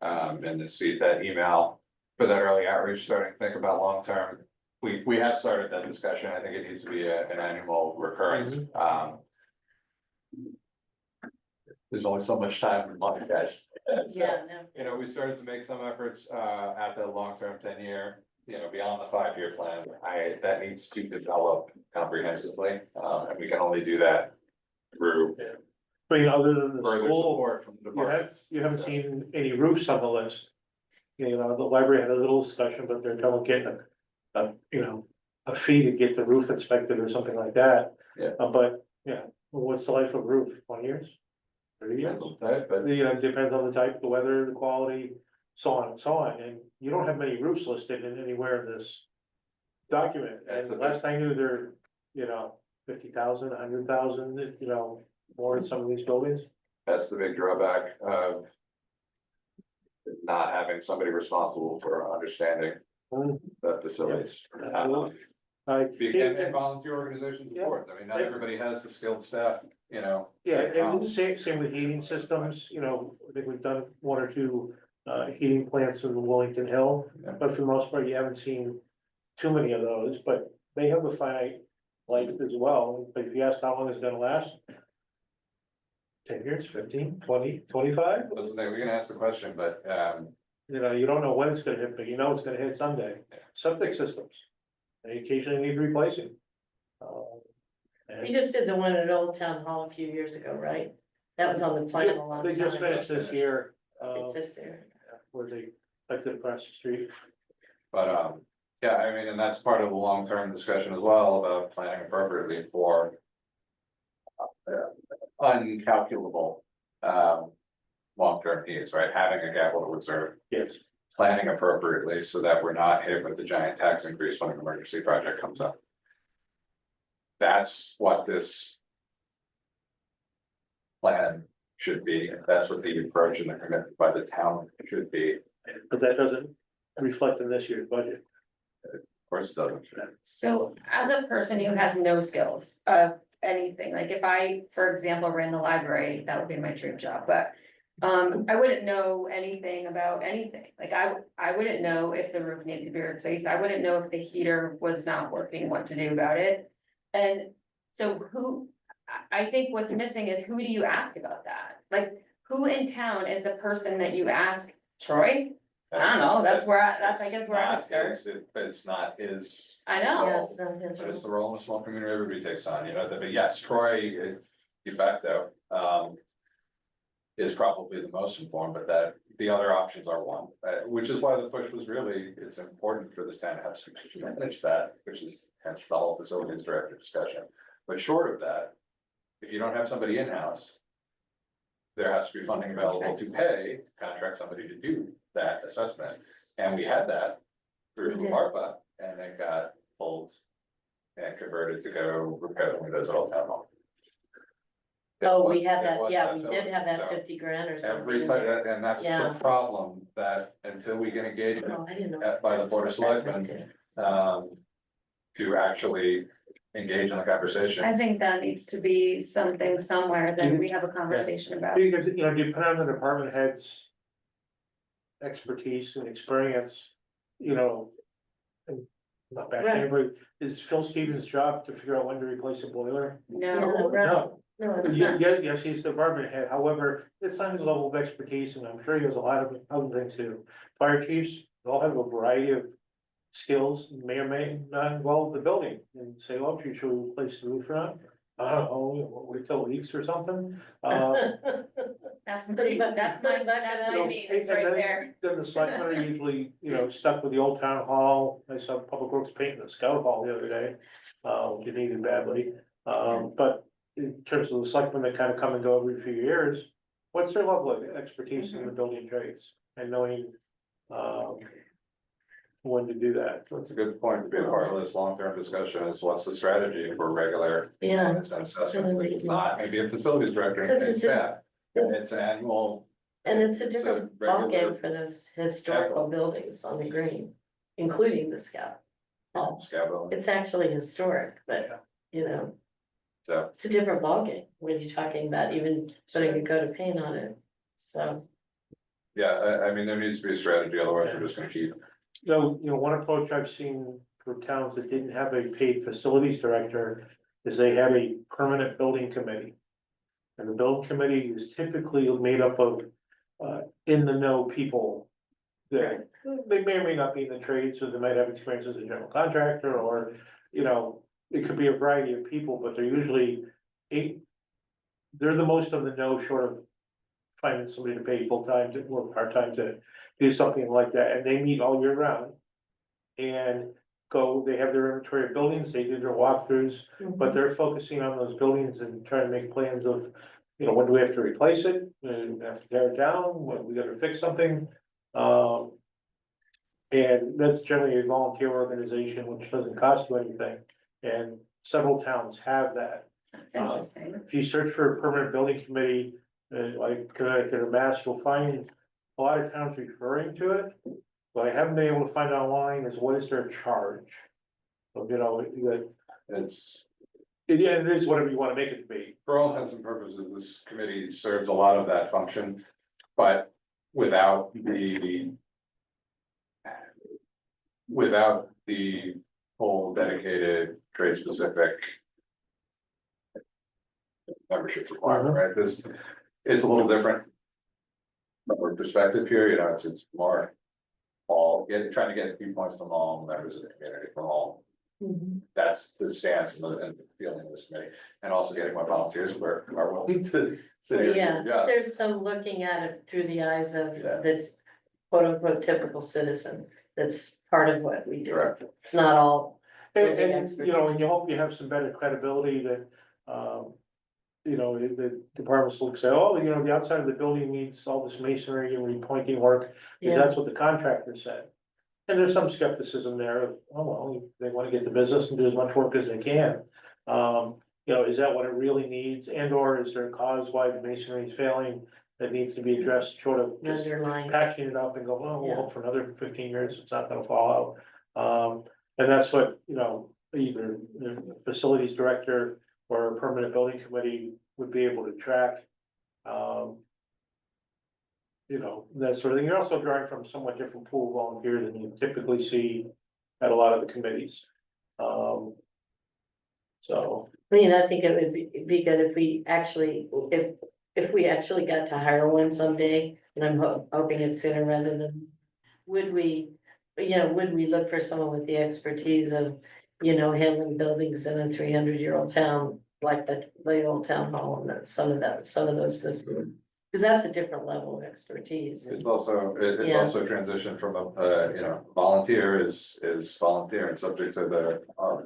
In the seat, that email for that early outreach, starting to think about long-term. We have started that discussion. I think it needs to be an annual recurrence. There's only so much time in life, guys. So, yeah, no. you know, we started to make some efforts at the long-term 10-year. you know, beyond the 5-year plan, that needs to develop comprehensively. And we can only do that through I mean, other than the further school, support from the you departments. haven't seen any roofs on the list. You know, the library had a little discussion, but they're going to get you know, a fee to get the roof inspected or something like that. Yeah. But, yeah, what's the life of a roof, 20 years? 30 years? Depends on the type, but You know, it depends on the type, the weather, the quality, so on and so on, and you don't have many roofs listed in anywhere in this document, That's and the last I knew they're, you know, 50,000, 100,000, you know, more in some of these buildings. that's the big drawback of not having somebody responsible for understanding the facilities. Absolutely. And volunteer organizations, of Yeah. course, I mean, not everybody has the skilled staff, you know. Yeah, in-house. and same with heating systems, you know, I think we've done 1 or 2 heating plants in Wellington Hill. Yeah. But for the most part, you haven't seen too many of those, but they have a finite life as well, but if you ask how long it's gonna last. 10 years, 15, 20, 25, That's the thing, we can ask the question, but, you know, you don't know when it's gonna hit, but you know it's gonna hit someday. Septic systems, they occasionally need replacing. And We just did the one at Old Town Hall a few years ago, right? That was on the plan a long time. They just finished this year, It's just there. where they, like across the street. but, yeah, I mean, and that's part of the long-term discussion as well about planning appropriately for. Uncalculable, long-term needs, right, having a capital reserve. Yes. Planning appropriately so that we're not hit with the giant tax increase when an emergency project comes up. That's what this. Plan should be, that's what the approach and the commitment by the town should be, But that doesn't reflect in this year's budget. of course it doesn't. So as a person who has no skills of anything, like if I, for example, ran the library, that would be my dream job, but. I wouldn't know anything about anything, like I wouldn't know if the roof needed to be replaced, I wouldn't know if the heater was not working, what to do about it. And so I think what's missing is who do you ask about that? Like, who in town is the person that you ask? Troy? I don't know, that's I guess where I would start. But it's not his. I know. Yes, not his So it's role. the role in a small community everybody takes on, you know, but yes, Troy, de facto, is probably the most informed, but that the other options are one, which is why the push was really, it's important for this town to have somebody to manage that, which is hence the whole facilities director discussion. But short of that, if you don't have somebody in-house, there has to be funding available to pay, contract somebody to do that assessment. And we had that through We did. ARPA, and it got pulled and converted to go repair the windows at Old Town Hall. It Oh, we was- had it that, was yeah, we village, did have that so 50 grand or something. Every in time, there. and that's Yeah. the problem, that until we get engaged, Oh, I didn't know. by the that's Board of what that meant Selectmen, too. to actually engage in the conversation. I think that needs to be something somewhere that we have a conversation about. Because, you know, depending on the department head's expertise and experience, you know. And not bad, Right. anybody, is Phil Stevens' job to figure out when to replace a boiler? No, No, No, it's yeah, not. yes, he's the department head, however, it's not his level of expertise, and I'm sure he has a lot of other things too. Fire chiefs, they all have a variety of skills, may or may not involve the building, and say, oh, should we replace the roof or not? I don't know, wait till leaks or something, that's Put it back- that's put my, it back that's in my the- maintenance And right then- there. Then the selectmen are usually, you know, stuck with the old town hall, I saw Public Works painting the scout hall the other day, which it needed badly. But in terms of the selectmen that kind of come and go every few years, what's their level of expertise in the building trades and knowing, when to do that? That's a good point to be a part of this long-term discussion, is what's the strategy for regular Yeah. maintenance and assessments, it's not, maybe a facilities director and Because it's a- staff. And it's annual. And it's a different ballgame regular for those historical buildings on the green, including the Scout. Hall. schedule. It's actually historic, but, you know, So, it's a different ballgame when you're talking about even putting a coat of paint on it, so. yeah, I mean, there needs to be a strategy, otherwise we're just gonna keep. So, you know, one approach I've seen for towns that didn't have a paid facilities director is they had a permanent building committee. And the building committee is typically made up of, in the know people that they may or may not be in the trade, so they might have experience as a general contractor, or, you know, it could be a variety of people, but they're usually they're the most on the know, short of finding somebody to pay full-time to work part-time to do something like that, and they meet all year round. And they have their inventory of buildings, they do their walkthroughs, but they're focusing on those buildings and trying to make plans of, you know, when do we have to replace it, when we have to tear it down, when we gotta fix something. And that's generally a volunteer organization, which doesn't cost you anything, and several towns have that. That's interesting. If you search for a permanent building committee, like Connecticut or Mass, you'll find a lot of towns referring to it. What I haven't been able to find online is what is their charge? So, you know, It's, it is whatever you wanna make it to be. for all intents and purposes, this committee serves a lot of that function, but without the whole dedicated trade specific membership requirement, right? It's a little different from our perspective here, you know, it's more trying to get viewpoints from all members of the community, from all. That's the stance and the feeling of this committee, and also getting more volunteers who are willing to sit here and do Yeah, the job. there's some looking at it through the eyes of Yeah. this quote unquote typical citizen. That's part of what we do. Correct. It's not all. And, building you know, and you expertise. hope you have some better credibility that, you know, the departments will say, oh, you know, the outside of the building needs all this masonry and repointing work, because Yeah, that's what the contractor said. And there's some skepticism there of, oh, well, they wanna get the business and do as much work as they can. You know, is that what it really needs, and or is there a cause why the masonry is failing that needs to be addressed, short of just underlying. patching it up and go, well, we'll Yeah. hope for another 15 years, it's not gonna fall out. And that's what, you know, either the facilities director or a permanent building committee would be able to track. You know, that sort of thing. You're also drawing from a somewhat different pool of volunteers than you typically see at a lot of the committees. So, I mean, I think it would be good if we actually, if we actually got to hire one someday, and I'm hoping it's sooner rather than. Would we, you know, would we look for someone with the expertise of, you know, handling buildings in a 300-year-old town, like the old town hall and some of those facilities? Cause that's a different level of expertise. It's also, it's Yeah. also a transition from you know, volunteer is volunteer and subject to the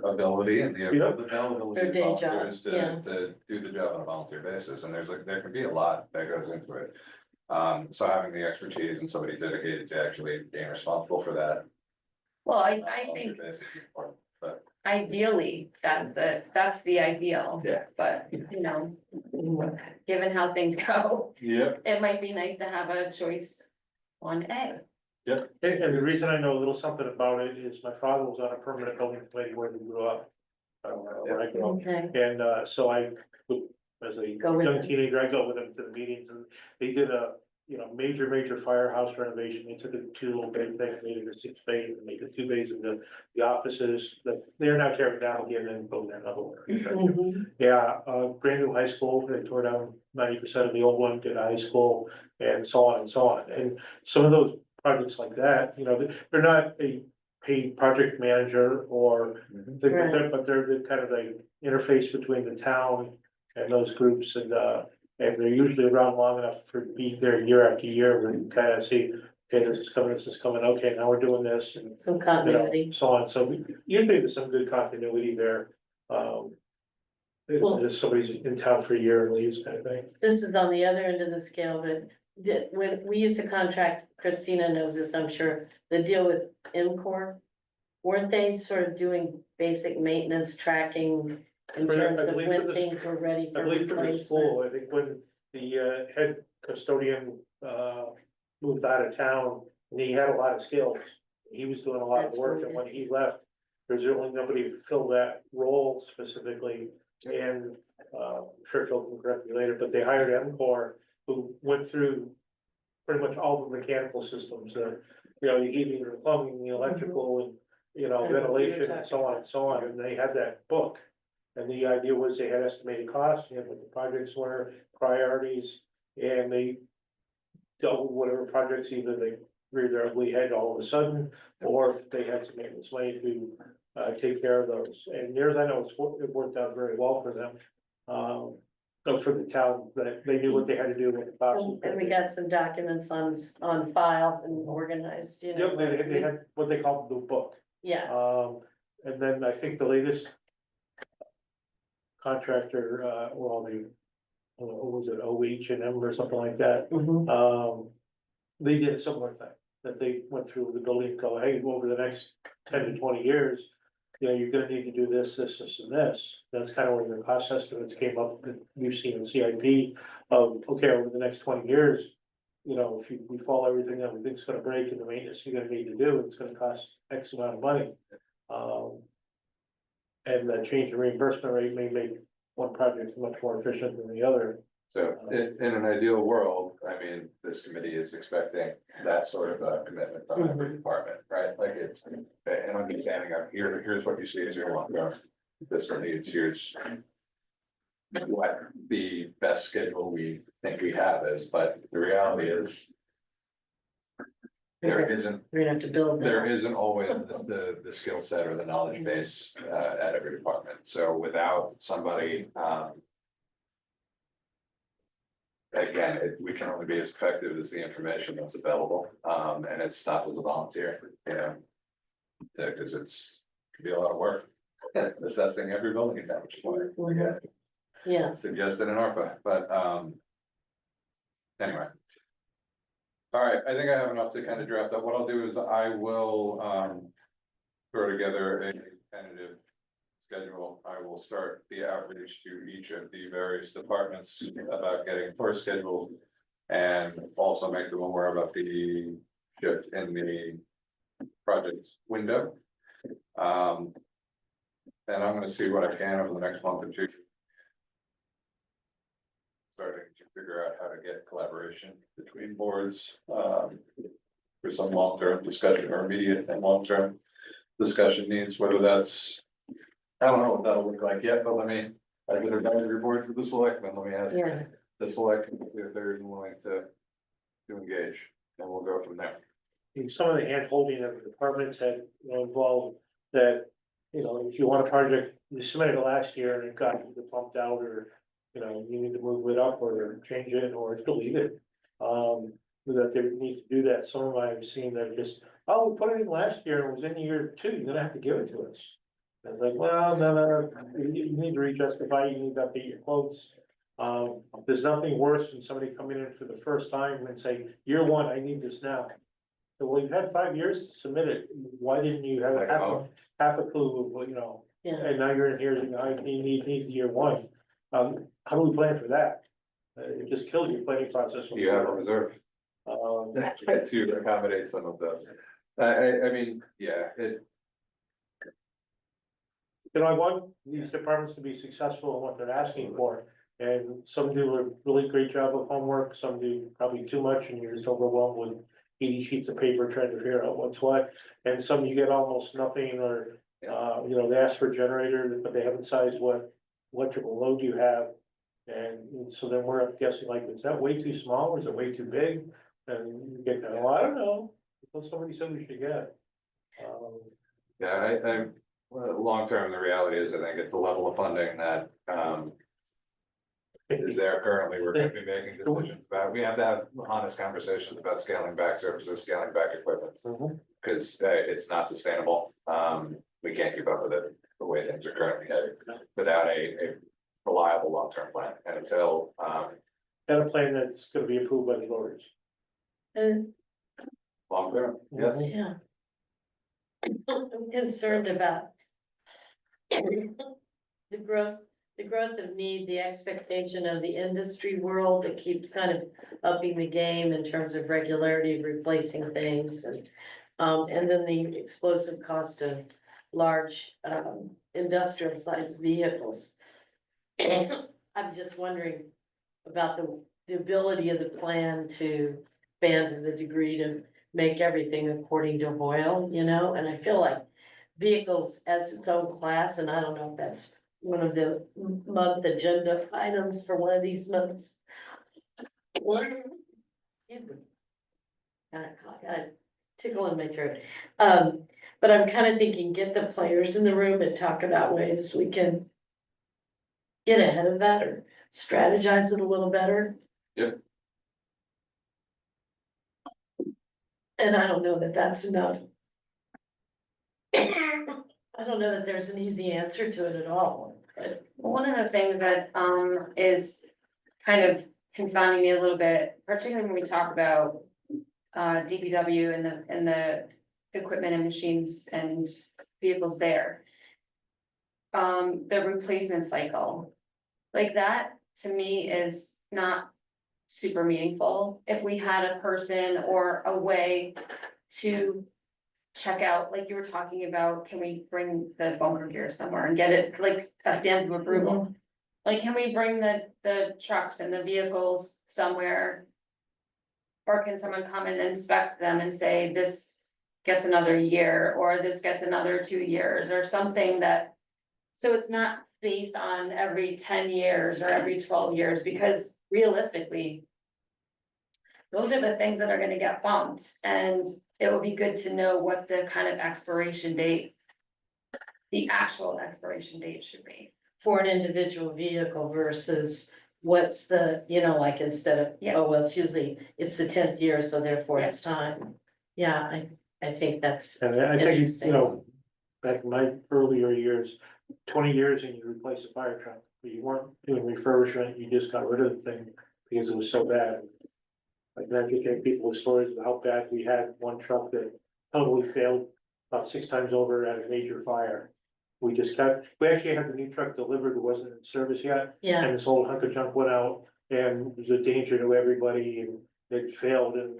ability and the Yeah. availability Their of day job, volunteers yeah. to do the job on a volunteer basis, and there can be a lot that goes into it. So having the expertise and somebody dedicated to actually being responsible for that. Well, I on a volunteer think basis is important, but ideally, that's the ideal. Yeah. But, you know, given how things go, Yep. it might be nice to have a choice on A. and the reason I know a little something about it is my father was on a permanent building committee where we grew up. Where I grew up. Okay, And so as a Go with young them. teenager, I go with them to the meetings, and they did a, you know, major firehouse renovation. They took it 2 little bay things, made it a 6 bay, and made it 2 bays in the offices that they're now tearing down again and building another one. Mhm. Yeah, brand new high school, they tore down 90% of the old one, did a high school, and so on and so on. And some of those projects like that, you know, they're not a paid project manager or, but they're the kind of the interface between the town and those groups, and they're usually around long enough for be there year after year, where you kind of see, okay, this is coming, okay, now we're doing this, and Some you know, continuity. so on, so usually there's some good continuity there. Well- There's somebody's in town for a year and leaves kind of thing. This is on the other end of the scale, but when we used to contract, Christina knows this, I'm sure, the deal with MCOR. Weren't they sort of doing basic maintenance tracking in I terms of believe when for the things were ready I for believe for the replacement? school, I think when the head custodian moved out of town, and he had a lot of skills. He was doing a lot of That's work, really and when he left, there's really nobody to fill that role specifically. And sure, Phil can correct me later, but they hired MCOR, who went through pretty much all the mechanical systems, you know, the heating, the plumbing, the electrical, and, you know, Kind of what we were ventilation, and so on and so on, and they had that book. And the idea was they had estimated costs, and what the projects were, priorities, and they dealt with whatever projects either they reared their ugly head all of a sudden, or if they had some maintenance money to, take care of those. And near as I know, it worked out very well for them. So for the town, that they knew what they had to do with the box. And we got some documents on file and organized, you know. Yep, they had what they call the book. Yeah, And then I think the latest contractor, well, what was it, OH&M or something like that? mhm, They did a similar thing, that they went through the building, and go, hey, over the next 10 to 20 years, you know, you're gonna need to do this, and this. That's kind of where the cost estimates came up, that we've seen in CIP of, okay, over the next 20 years, you know, if we follow everything that we think is gonna break and the maintenance you're gonna need to do, it's gonna cost X amount of money. And that change in reimbursement rate may make one project much more efficient than the other. So in an ideal world, I mean, this committee is expecting that sort of a commitment from every department, right? Like it's an understanding of here's what you see as your long term. This one needs, here's what the best schedule we think we have is, but the reality is there isn't, we're gonna have to build there that. isn't always the skill set or the knowledge base at every department. So without somebody, again, we can only be as effective as the information that's available, and it's tough as a volunteer, you know. Because it can be a lot of work, assessing every building in that, which is why, Mhm. Yeah, suggested in ARPA, but, anyway. All right, I think I have enough to kind of draft up. What I'll do is I will, throw together a tentative schedule. I will start the outreach to each of the various departments about getting first scheduled. And also make them aware about the shift in the project window. And I'm gonna see what I can over the next month or two. Starting to figure out how to get collaboration between boards, for some long-term discussion or immediate and long-term discussion needs, whether that's, I don't know what that'll look like yet, but let me, I did a advisory board for the selectmen, let me ask yeah, the selectmen if they're even willing to engage, and we'll go from there. Some of the hand holding that the departments had, you know, involved that, you know, if you want a project, you submitted it last year and it got bumped out, or, you know, you need to move it up or change it or delete it. That they need to do that. Some of I've seen that just, oh, we put it in last year, and it was in year 2, you're gonna have to give it to us. And it's like, well, no, you need to re-justify, you need to update your quotes. There's nothing worse than somebody coming in for the first time and saying, year 1, I need this now. So, well, you've had 5 years to submit it, why didn't you have half a clue of what, you know? yeah. And now you're in here, you know, I need year 1. How do we plan for that? It just kills your planning process. You have a reserve to accommodate some of those. I mean, yeah, You know, I want these departments to be successful in what they're asking for. And some do a really great job of homework, some do probably too much, and you're just overwhelmed with 80 sheets of paper trying to figure out what's what. And some you get almost nothing, or, you know, they ask for a generator, but they haven't sized what electrical load you have. And so then we're guessing, like, is that way too small, or is it way too big? And you get, well, I don't know, that's somebody said we should get. yeah, long term, the reality is, I think at the level of funding that, is there currently, we're gonna be making decisions about, we have to have honest conversations about scaling back services, scaling back equipment. Cause it's not sustainable, we can't keep up with it the way things are currently headed without a reliable long-term plan, and until, And a plan that's gonna be approved by the voters. And, long-term, yes. yeah. I'm concerned about the growth of need, the expectation of the industry world that keeps kind of upping the game in terms of regularity of replacing things, and then the explosive cost of large, industrial sized vehicles. I'm just wondering about the ability of the plan to expand to the degree to make everything according to Hoyle, you know, and I feel like vehicles as its own class, and I don't know if that's one of the month agenda items for one of these months. Excuse me. got a tickle in my throat. But I'm kind of thinking, get the players in the room and talk about ways we can get ahead of that or strategize it a little better. Yep. And I don't know that that's enough. I don't know that there's an easy answer to it at all, but. One of the things that is kind of confounding me a little bit, particularly when we talk about DPW and the equipment and machines and vehicles there. The replacement cycle, like that, to me is not super meaningful. If we had a person or a way to check out, like you were talking about, can we bring the phone gear somewhere and get it like a stamp of approval? Like, can we bring the trucks and the vehicles somewhere? Or can someone come and inspect them and say, this gets another year, or this gets another 2 years, or something that. So it's not based on every 10 years or every 12 years, because realistically. Those are the things that are gonna get bumped, and it will be good to know what the kind of expiration date. The actual expiration date should be. For an individual vehicle versus what's the, like instead of, Yes. oh, well, it's the 10th year, so therefore it's time. Yeah, I think that's, And I think, Interesting. back in my earlier years, 20 years and you replace a fire truck, but you weren't doing refurbishment, you just got rid of the thing because it was so bad. Like, I can get people with stories of how bad we had one truck that totally failed about 6 times over at a major fire. We actually had the new truck delivered, it wasn't in service yet, yeah, and this old hunk of junk went out and it was a danger to everybody and it failed and,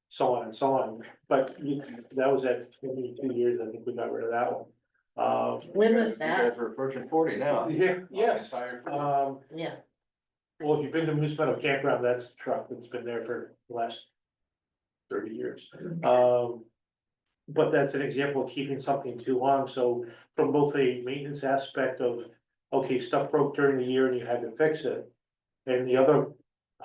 so on and so on. But that was at 22 years, I think we got rid of that one. when was You that? guys are approaching 40 now. Yes, Entire fleet. Yeah, well, if you've been to Moose Meadow Campground, that's the truck that's been there for the last 30 years. But that's an example of keeping something too long, so from both a maintenance aspect of, okay, stuff broke during the year and you had to fix it. And the other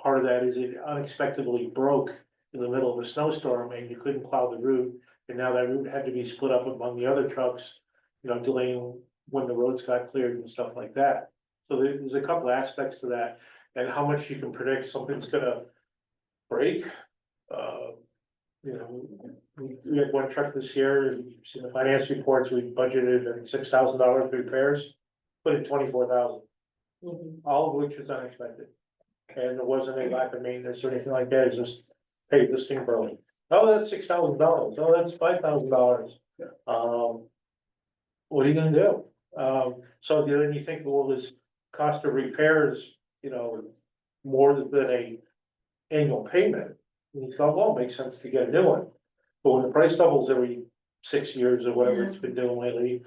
part of that is it unexpectedly broke in the middle of a snowstorm and you couldn't plow the route. And now that route had to be split up among the other trucks, delaying when the roads got cleared and stuff like that. So there's a couple aspects to that, and how much you can predict something's gonna break. We had one truck this year, and you've seen the finance reports, we budgeted $6,000 for repairs, put in 24,000, mhm. all of which was unexpected. And there wasn't a lack of maintenance or anything like that, it's just, hey, this thing broke. Oh, that's $6,000, oh, that's $5,000. What are you gonna do? So then you think, well, this cost of repairs, more than a annual payment. And you go, well, it makes sense to get a new one. But when the price doubles every 6 years or whatever it's been doing lately,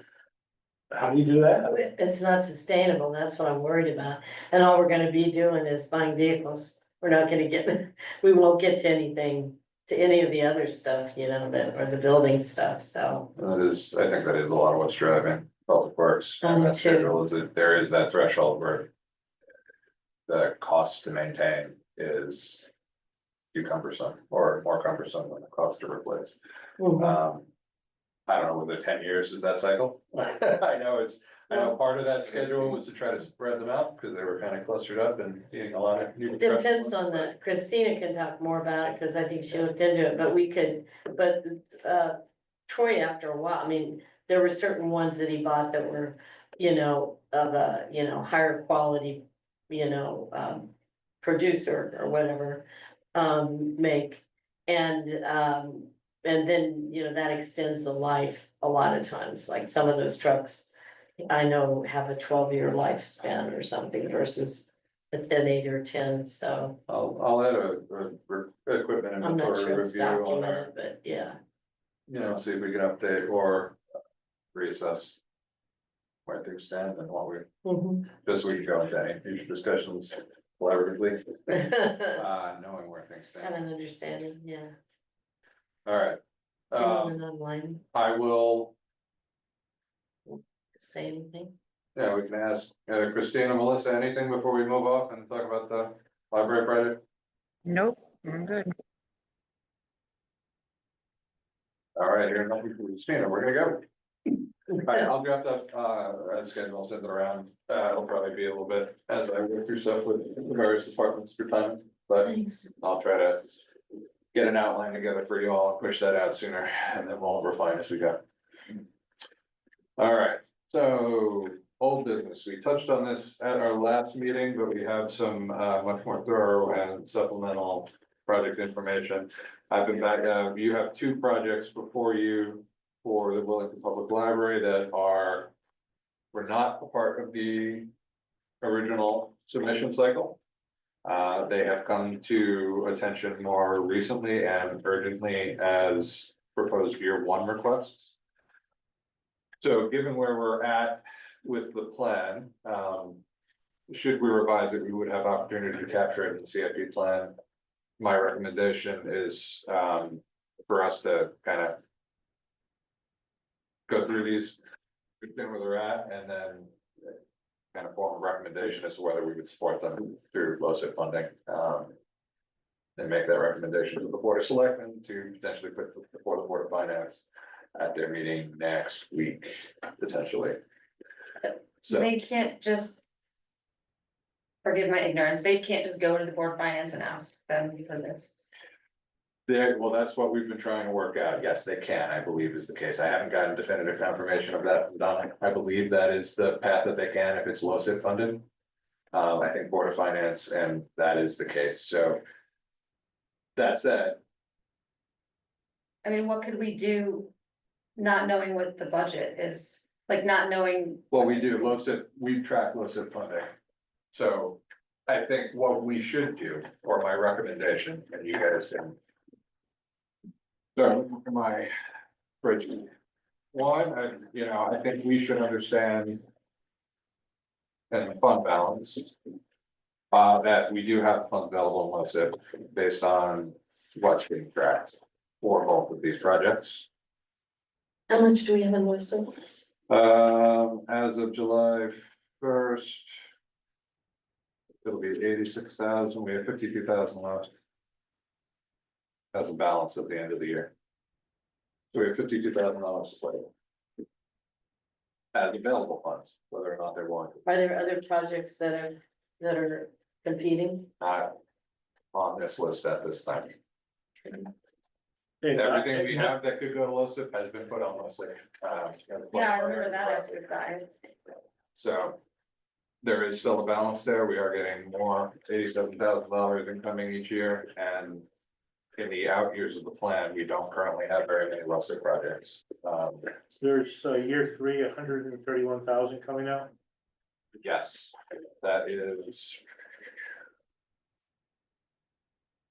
how do you do that? It's not sustainable, that's what I'm worried about, and all we're gonna be doing is buying vehicles. We're not gonna get, we won't get to anything, to any of the other stuff, or the building stuff, so. I think that is a lot of what's driving public works. I And do that too. schedule is that there is that threshold where. The cost to maintain is. Too cumbersome or more cumbersome than the cost to replace. Mhm. I don't know, whether 10 years is that cycle? I know part of that schedule was to try to spread them out because they were kind of clustered up and needing a lot of new. It depends on that, Christina can talk more about it, cause I think she looked into it, but Troy, after a while, I mean, there were certain ones that he bought that were, of a, higher quality, producer or whatever, make. And then, that extends the life a lot of times, like some of those trucks. I know have a 12-year lifespan or something versus a 10, 8 or 10, so. I'll add a equipment I'm not inventory sure it's review on documented, but yeah. see if we can update or reassess. Where things stand and what we, Mhm. just so we can go into any future discussions collaboratively, knowing where things Have stand. an understanding, yeah. All right. Is anyone online I will, say anything? yeah, we can ask Christina, Melissa, anything before we move off and talk about the library project? Nope, I'm good. All right, here, nothing from Christina, we're gonna go. All right, I'll draft up, a schedule, send it around, it'll probably be a little bit as I work through stuff with the various departments for time, but Thanks. I'll try to. Get an outline together for you all and push that out sooner, and then we'll refine as we go. All right, so old business, we touched on this at our last meeting, but we have some much more thorough and supplemental project information. I've been back, you have two projects before you for the Wellington Public Library that were not a part of the original submission cycle. They have come to attention more recently and urgently as proposed year one requests. So given where we're at with the plan, should we revise it, we would have opportunity to capture it in the CIP plan. My recommendation is, for us to kind of go through these, understand where they're at, and then kind of form a recommendation as to whether we would support them through LoCIP funding. And make that recommendation to the Board of Selectmen to potentially put before the Board of Finance at their meeting next week, potentially. So, They can't just. Forgive my ignorance, they can't just go to the Board of Finance and ask them for this. well, that's what we've been trying to work out. Yes, they can, I believe is the case. I haven't gotten definitive confirmation of that from Donna. I believe that is the path that they can if it's LoCIP funded. I think Board of Finance, and that is the case, so. That said, I mean, what could we do, not knowing what the budget is, like not knowing. well, we do LoCIP, we track LoCIP funding. So I think what we should do, or my recommendation, and you guys can. So my spreadsheet. One, I think we should understand. And the fund balance. That we do have funds available in LoCIP based on what's being tracked for both of these projects. How much do we have in LoCIP? As of July 1st. It'll be 86,000, we have 52,000 left. As a balance at the end of the year. So we have $52,000 to play. As available funds, whether or not they're warranted, Are there other projects that are competing? not on this list at this time. And Everything we have that could go to LoCIP has been put on LoCIP. Yeah, I remember that exercise. So. There is still a balance there. We are getting more $87,000 incoming each year, and. In the out years of the plan, we don't currently have very many LoCIP projects. There's year three, 131,000 coming out. Yes, that is.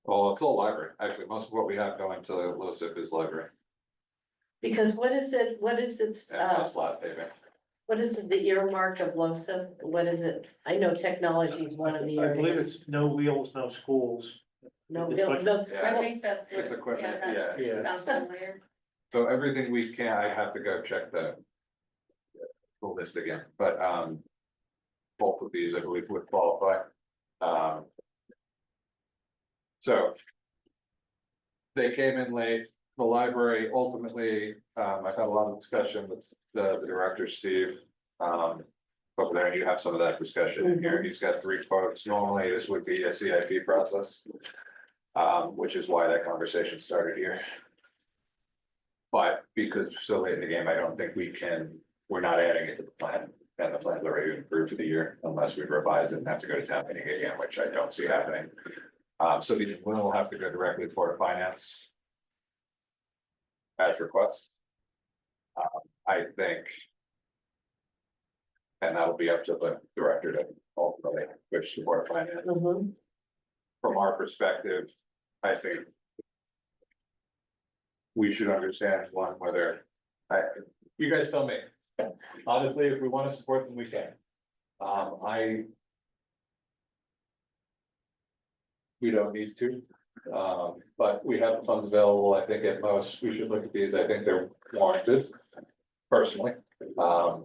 Well, it's all library. Actually, most of what we have going to LoCIP is library Because what is it, and slot paving. what is it, the earmark of LoCIP? What is it? I know technology is one of the I believe areas. it's no wheels, no schools. No, it's no, like- no I think schools. that's. It's equipment, that yeah. Yeah. Sounds familiar. So everything we can, I have to go check the list again, but both of these I believe would qualify. So they came in late. The library ultimately, I've had a lot of discussion with the director, Steve. Over there, you have some of that discussion in here. He's got 3 quotes. Normally, this would be a CIP process. Which is why that conversation started here. But because we're so late in the game, I don't think we're not adding it to the plan. And the plan's already approved for the year unless we revise it and have to go to town meeting again, which I don't see happening. So these will have to go directly to Board of Finance. As request. I think. And that'll be up to the director to ultimately switch to Board of Finance. Mhm. From our perspective, I think. We should understand whether, you guys tell me. Honestly, if we want to support them, we can. We don't need to, but we have the funds available. I think at most, we should look at these. I think they're warranted, personally. We have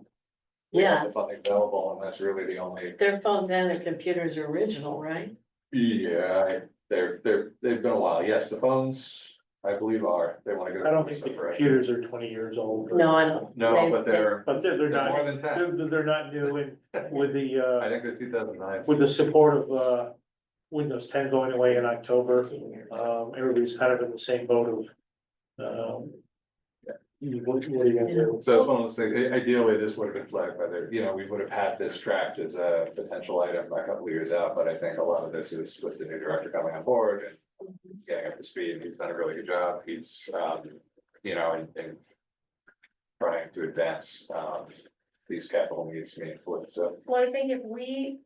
Yeah. the funding available, and that's really the only. Their phones and their computers are original, right? Yeah, they've been a while. Yes, the phones, I believe are, they wanna get. I don't think the separate. computers are 20 years old. No, I don't. No, They- but they're But they're not, more than 10. they're not new and with I the, think they're 2009. with the support of, Windows 10 going away in October, everybody's kind of in the same boat of, what are you gonna do? So it's one of those things, ideally, this would have been flagged by the, we would have had this tracked as a potential item a couple of years out, but I think a lot of this is with the new director coming on board and getting up to speed. He's done a really good job. He's, and trying to advance, these capital needs meaningfully, so. Well, I think if we.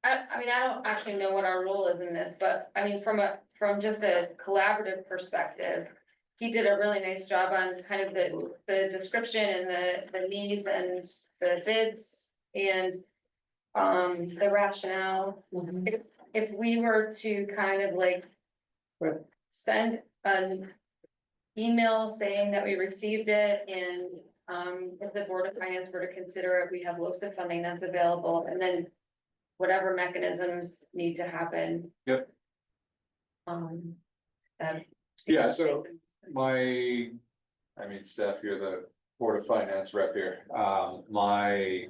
I mean, I don't actually know what our role is in this, but I mean, from just a collaborative perspective. He did a really nice job on kind of the description and the needs and the bids and. The rationale, Mhm. if we were to kind of like. Send an email saying that we received it and, if the Board of Finance were to consider it, we have lots of funding that's available and then. Whatever mechanisms need to happen. Yep. That. Yeah, so Steph, you're the Board of Finance rep here. My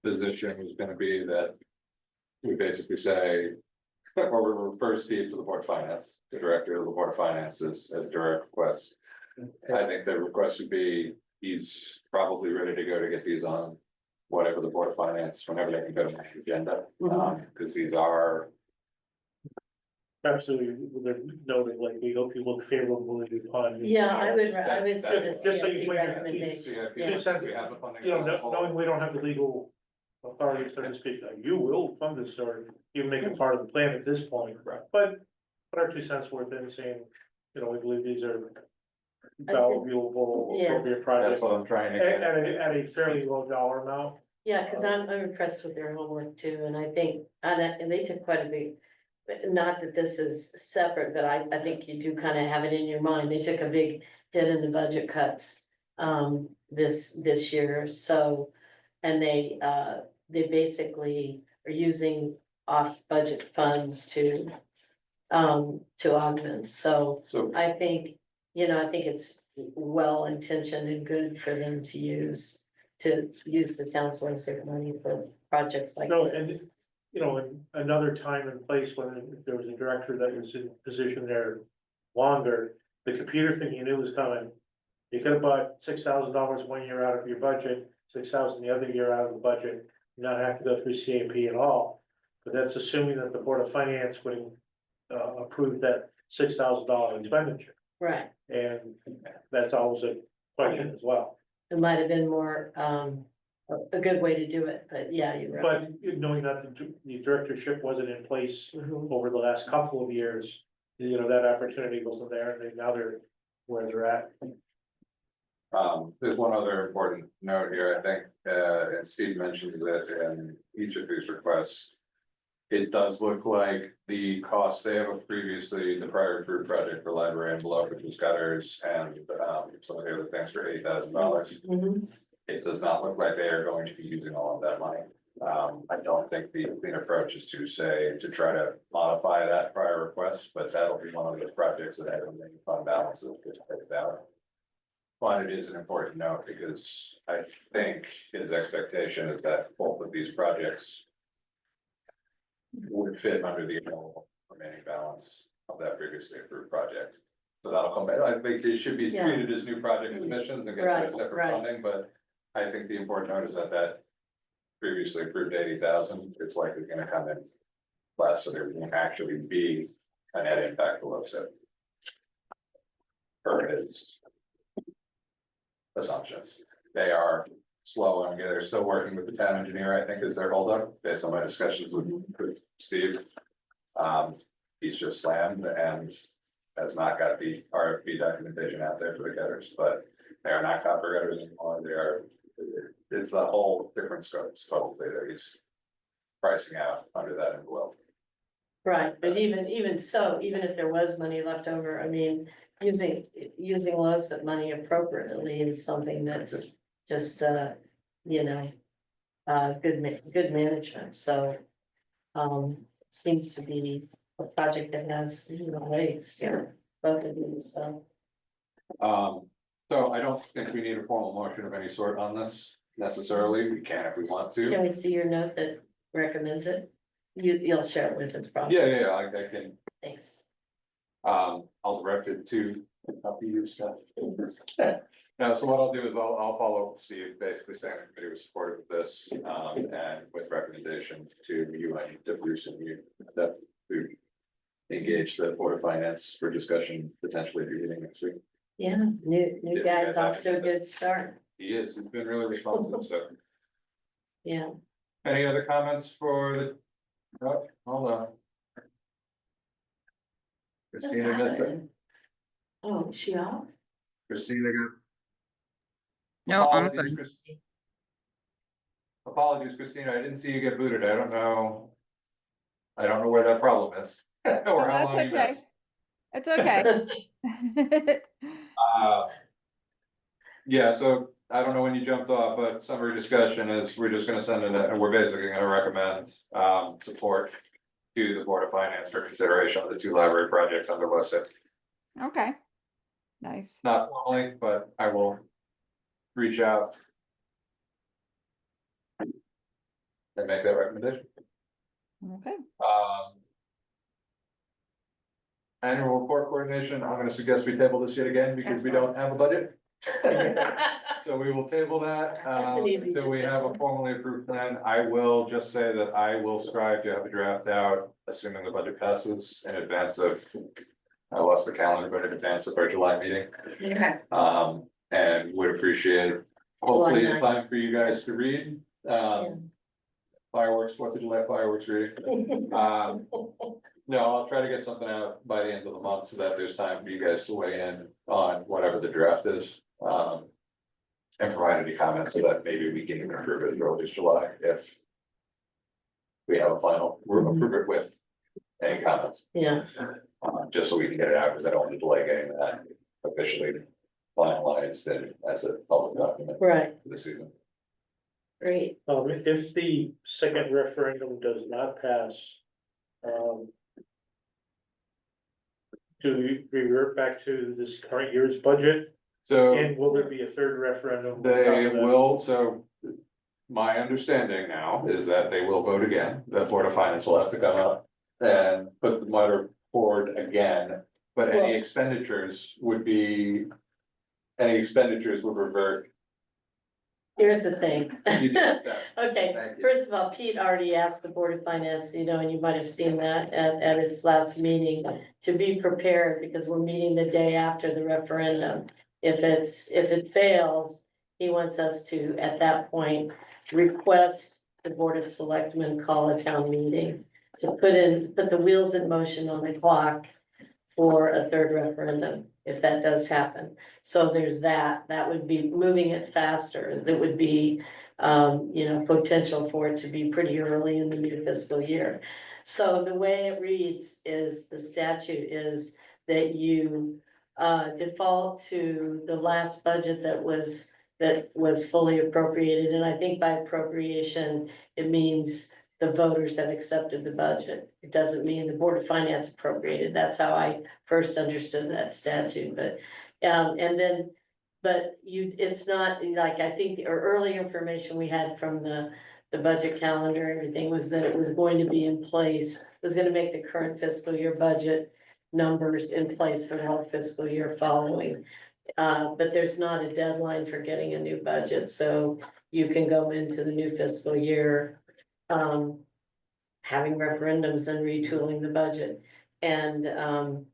position was gonna be that we basically say, or we refer Steve to the Board of Finance, the Director of the Board of Finance as a direct request. I think the request would be, he's probably ready to go to get these on whatever the Board of Finance, whenever they can go to the agenda, because these are. Absolutely, they're noted, like, we hope you look favorably upon. Yeah, I would say the Just so you CIP put your- recommendation. CIP, Yeah. we have the funding. Knowing we don't have the legal authority, so to speak, that you will fund this, or you make it part of the plan at this point. Right. But our 2 cents worth in saying, we believe these are valuable, Yeah. appropriate That's projects what I'm trying to at, get. at a fairly low dollar amount. Yeah, cause I'm impressed with their homework too, and I think, and they took quite a big. Not that this is separate, but I think you do kind of have it in your mind, they took a big hit in the budget cuts. This year, so, and they basically are using off budget funds to augment, so. So, I think, I think it's well intentioned and good for them to use the town solicitor money for projects like No, and, this. in another time and place when there was a director that was in position there longer, the computer thing you knew was coming. You could have bought $6,000 one year out of your budget, 6,000 the other year out of the budget, not have to go through CAP at all. But that's assuming that the Board of Finance would approve that $6,000 expenditure, Right, and that's always a question as well. it might have been more, a good way to do it, but yeah, you're right. But knowing that the directorship wasn't in place Mhm. over the last couple of years, that opportunity wasn't there, and now they're where they're at. there's one other important note here, I think, and Steve mentioned that in each of these requests. It does look like the costs they have previously, the prior approved project for library envelope, which was gutters and, some of the other things for $80,000. Mhm. It does not look like they are going to be using all of that money. I don't think the clean approach is to try to modify that prior request, but that'll be one of those projects that have a fund balance that gets paid out. But it is an important note because I think his expectation is that both of these projects would fit under the available remaining balance of that previously approved project. So that'll come back. I think they should be Yeah. treated as new project submissions and get Right, their separate right. funding, but I think the important note is that previously approved 80,000, it's likely gonna come in less, so there won't actually be a net impact below it. Per his assumptions, they are slow and they're still working with the town engineer, I think is their holdup, based on my discussions with Steve. He's just slammed and has not got the RFP documentation out there for the gutters, but they are not copper gutters anymore, they are. It's a whole different scope, supposedly, that he's pricing out under that envelope. Right, but even so, even if there was money left over, I mean, using LoCIP money appropriately is something that's just, good management, so. Seems to be a project that has, legs, yeah. both of these, so. So I don't think we need a formal motion of any sort on this necessarily. We can if we want to. Can we see your note that recommends it? You'll share it with us probably. Yeah, I can, Thanks. I'll direct it to copy you stuff. Now, so what I'll do is I'll follow up with Steve, basically saying the committee was supportive of this, and with recommendations to you and to Bruce and you that to engage the Board of Finance for discussion potentially beginning next week. Yeah, new you guy's guys off to a have- good start. He is, he's been really responsive, so. Yeah. Any other comments for the, oh, hold on. Christina missed it. Oh, is she off? Christina got. No, I'm Apologies, good. Christine. Apologies, Christina, I didn't see you get booted, I don't know. I don't know where that problem is, or Oh, how that's long you okay. missed. It's okay. Yeah, so I don't know when you jumped off, but summary discussion is, we're just gonna send it, and we're basically gonna recommend, support to the Board of Finance for consideration of the 2 library projects under list 6. Okay. Nice. Not formally, but I will reach out and make that recommendation. Okay. Annual report coordination, I'm gonna suggest we table this yet again because we don't have a budget. So we will table that, That's an easy until we have a decision. formally approved plan. I will just say that I will strive to have a draft out, assuming the budget passes in advance of. I lost the calendar, but in advance of our July meeting, Okay. and would appreciate hopefully July in time for you guys to read. Fireworks, 4th of July fireworks reading. No, I'll try to get something out by the end of the month so that there's time for you guys to weigh in on whatever the draft is. And provide any comments so that maybe we can approve it as early as July if. We have a final, we'll approve it with any comments, Yeah, just so we can get it out, because I don't want to delay getting that officially finalized and as a public document right, for this season. great. If the second referendum does not pass, do we revert back to this current year's budget? So. And will there be a third referendum? on top They of that? will, so. My understanding now is that they will vote again, the Board of Finance will have to come up and put the matter forward again. But any Well- expenditures would be. Any expenditures would revert. Here's the thing. You did step. Okay, Thank you. first of all, Pete already asked the Board of Finance, and you might have seen that at its last meeting, to be prepared, because we're meeting the day after the referendum. If it fails, he wants us to, at that point, request the Board of Selectmen call a town meeting to put the wheels in motion on the clock for a third referendum, if that does happen. So there's that would be moving it faster, that would be, potential for it to be pretty early in the new fiscal year. So the way it reads is, the statute is that you default to the last budget that was fully appropriated, and I think by appropriation, it means the voters have accepted the budget. It doesn't mean the Board of Finance appropriated, that's how I first understood that statute, but, it's not, like, I think, or early information we had from the budget calendar, everything was that it was going to be in place, was gonna make the current fiscal year budget numbers in place for the whole fiscal year following. But there's not a deadline for getting a new budget, so you can go into the new fiscal year. Having referendums and retooling the budget and then,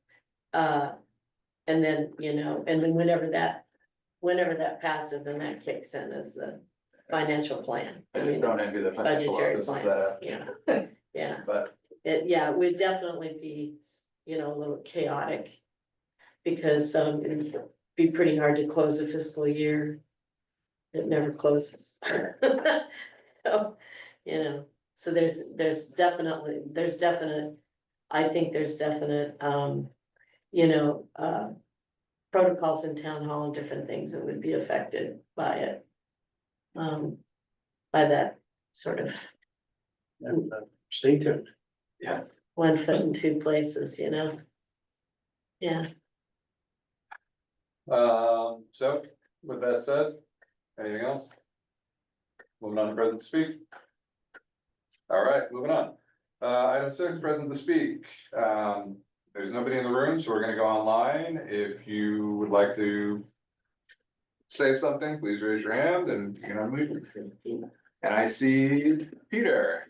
and then whenever that passes, then that kicks in as the financial plan. I just don't envy the financial Budgetary office of plan, that. yeah. Yeah, But it would definitely be, a little chaotic. Because, it'd be pretty hard to close a fiscal year. It never closes. So, so there's definite, I think there's definite, protocols in town hall and different things that would be affected by it. By that sort of Stay tuned. one foot in two places, Yeah. So with that said, anything else? Moving on to present to speak. All right, moving on. Item 6, present to speak. There's nobody in the room, so we're gonna go online. If you would like to say something, please raise your hand and you can unmute. And I see Peter.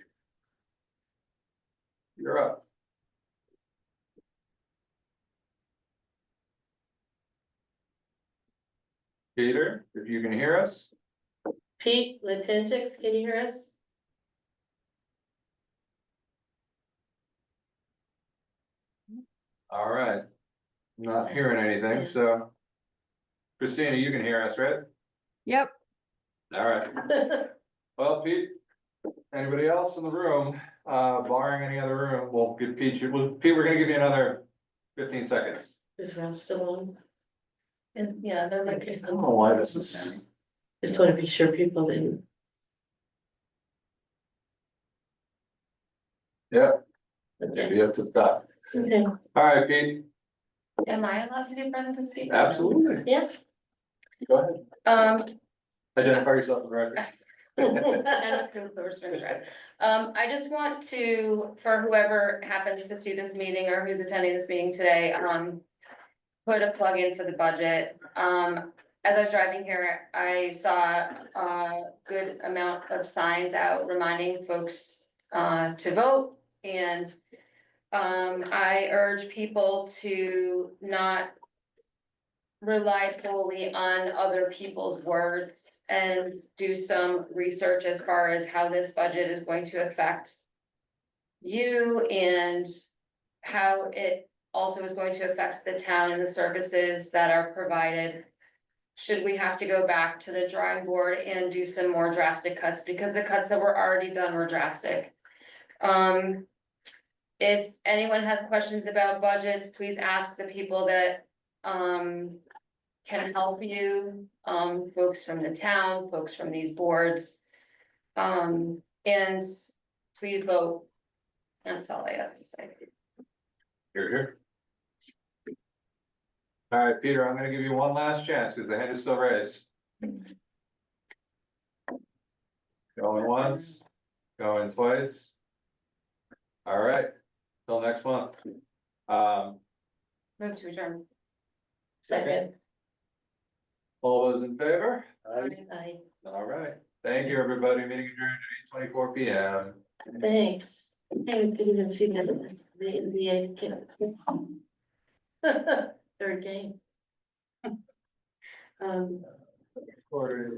You're up. Peter, if you can hear us? Pete, Latinchix, can you hear us? All right. Not hearing anything, so. Christina, you can hear us, right? Yep. All right. Well, Pete, anybody else in the room, barring any other room, we'll give Pete, Pete, we're gonna give you another 15 seconds. Is Ralph still on? And yeah, there might be I some. don't know why this is, Just want to be sure people didn't. yeah, Okay. maybe up to the top. Okay. All right, Pete, Am I allowed to do present to speak? absolutely, Yes. go ahead, identify yourself for the record. I just want to, for whoever happens to see this meeting or who's attending this meeting today, put a plug in for the budget. As I was driving here, I saw a good amount of signs out reminding folks, to vote. And, I urge people to not rely solely on other people's words and do some research as far as how this budget is going to affect you and how it also is going to affect the town and the services that are provided. Should we have to go back to the drawing board and do some more drastic cuts, because the cuts that were already done were drastic. If anyone has questions about budgets, please ask the people that, can help you, folks from the town, folks from these boards. And please vote. That's all I have to say. Here. All right, Peter, I'm gonna give you one last chance because the hand is still raised. Going once, going twice. All right, till next month. Move to adjourn. Second. All those in favor? Aye. All right, thank you, everybody. Meeting adjourned at 8:24 PM. Thanks. I didn't even see the third game. Quarter.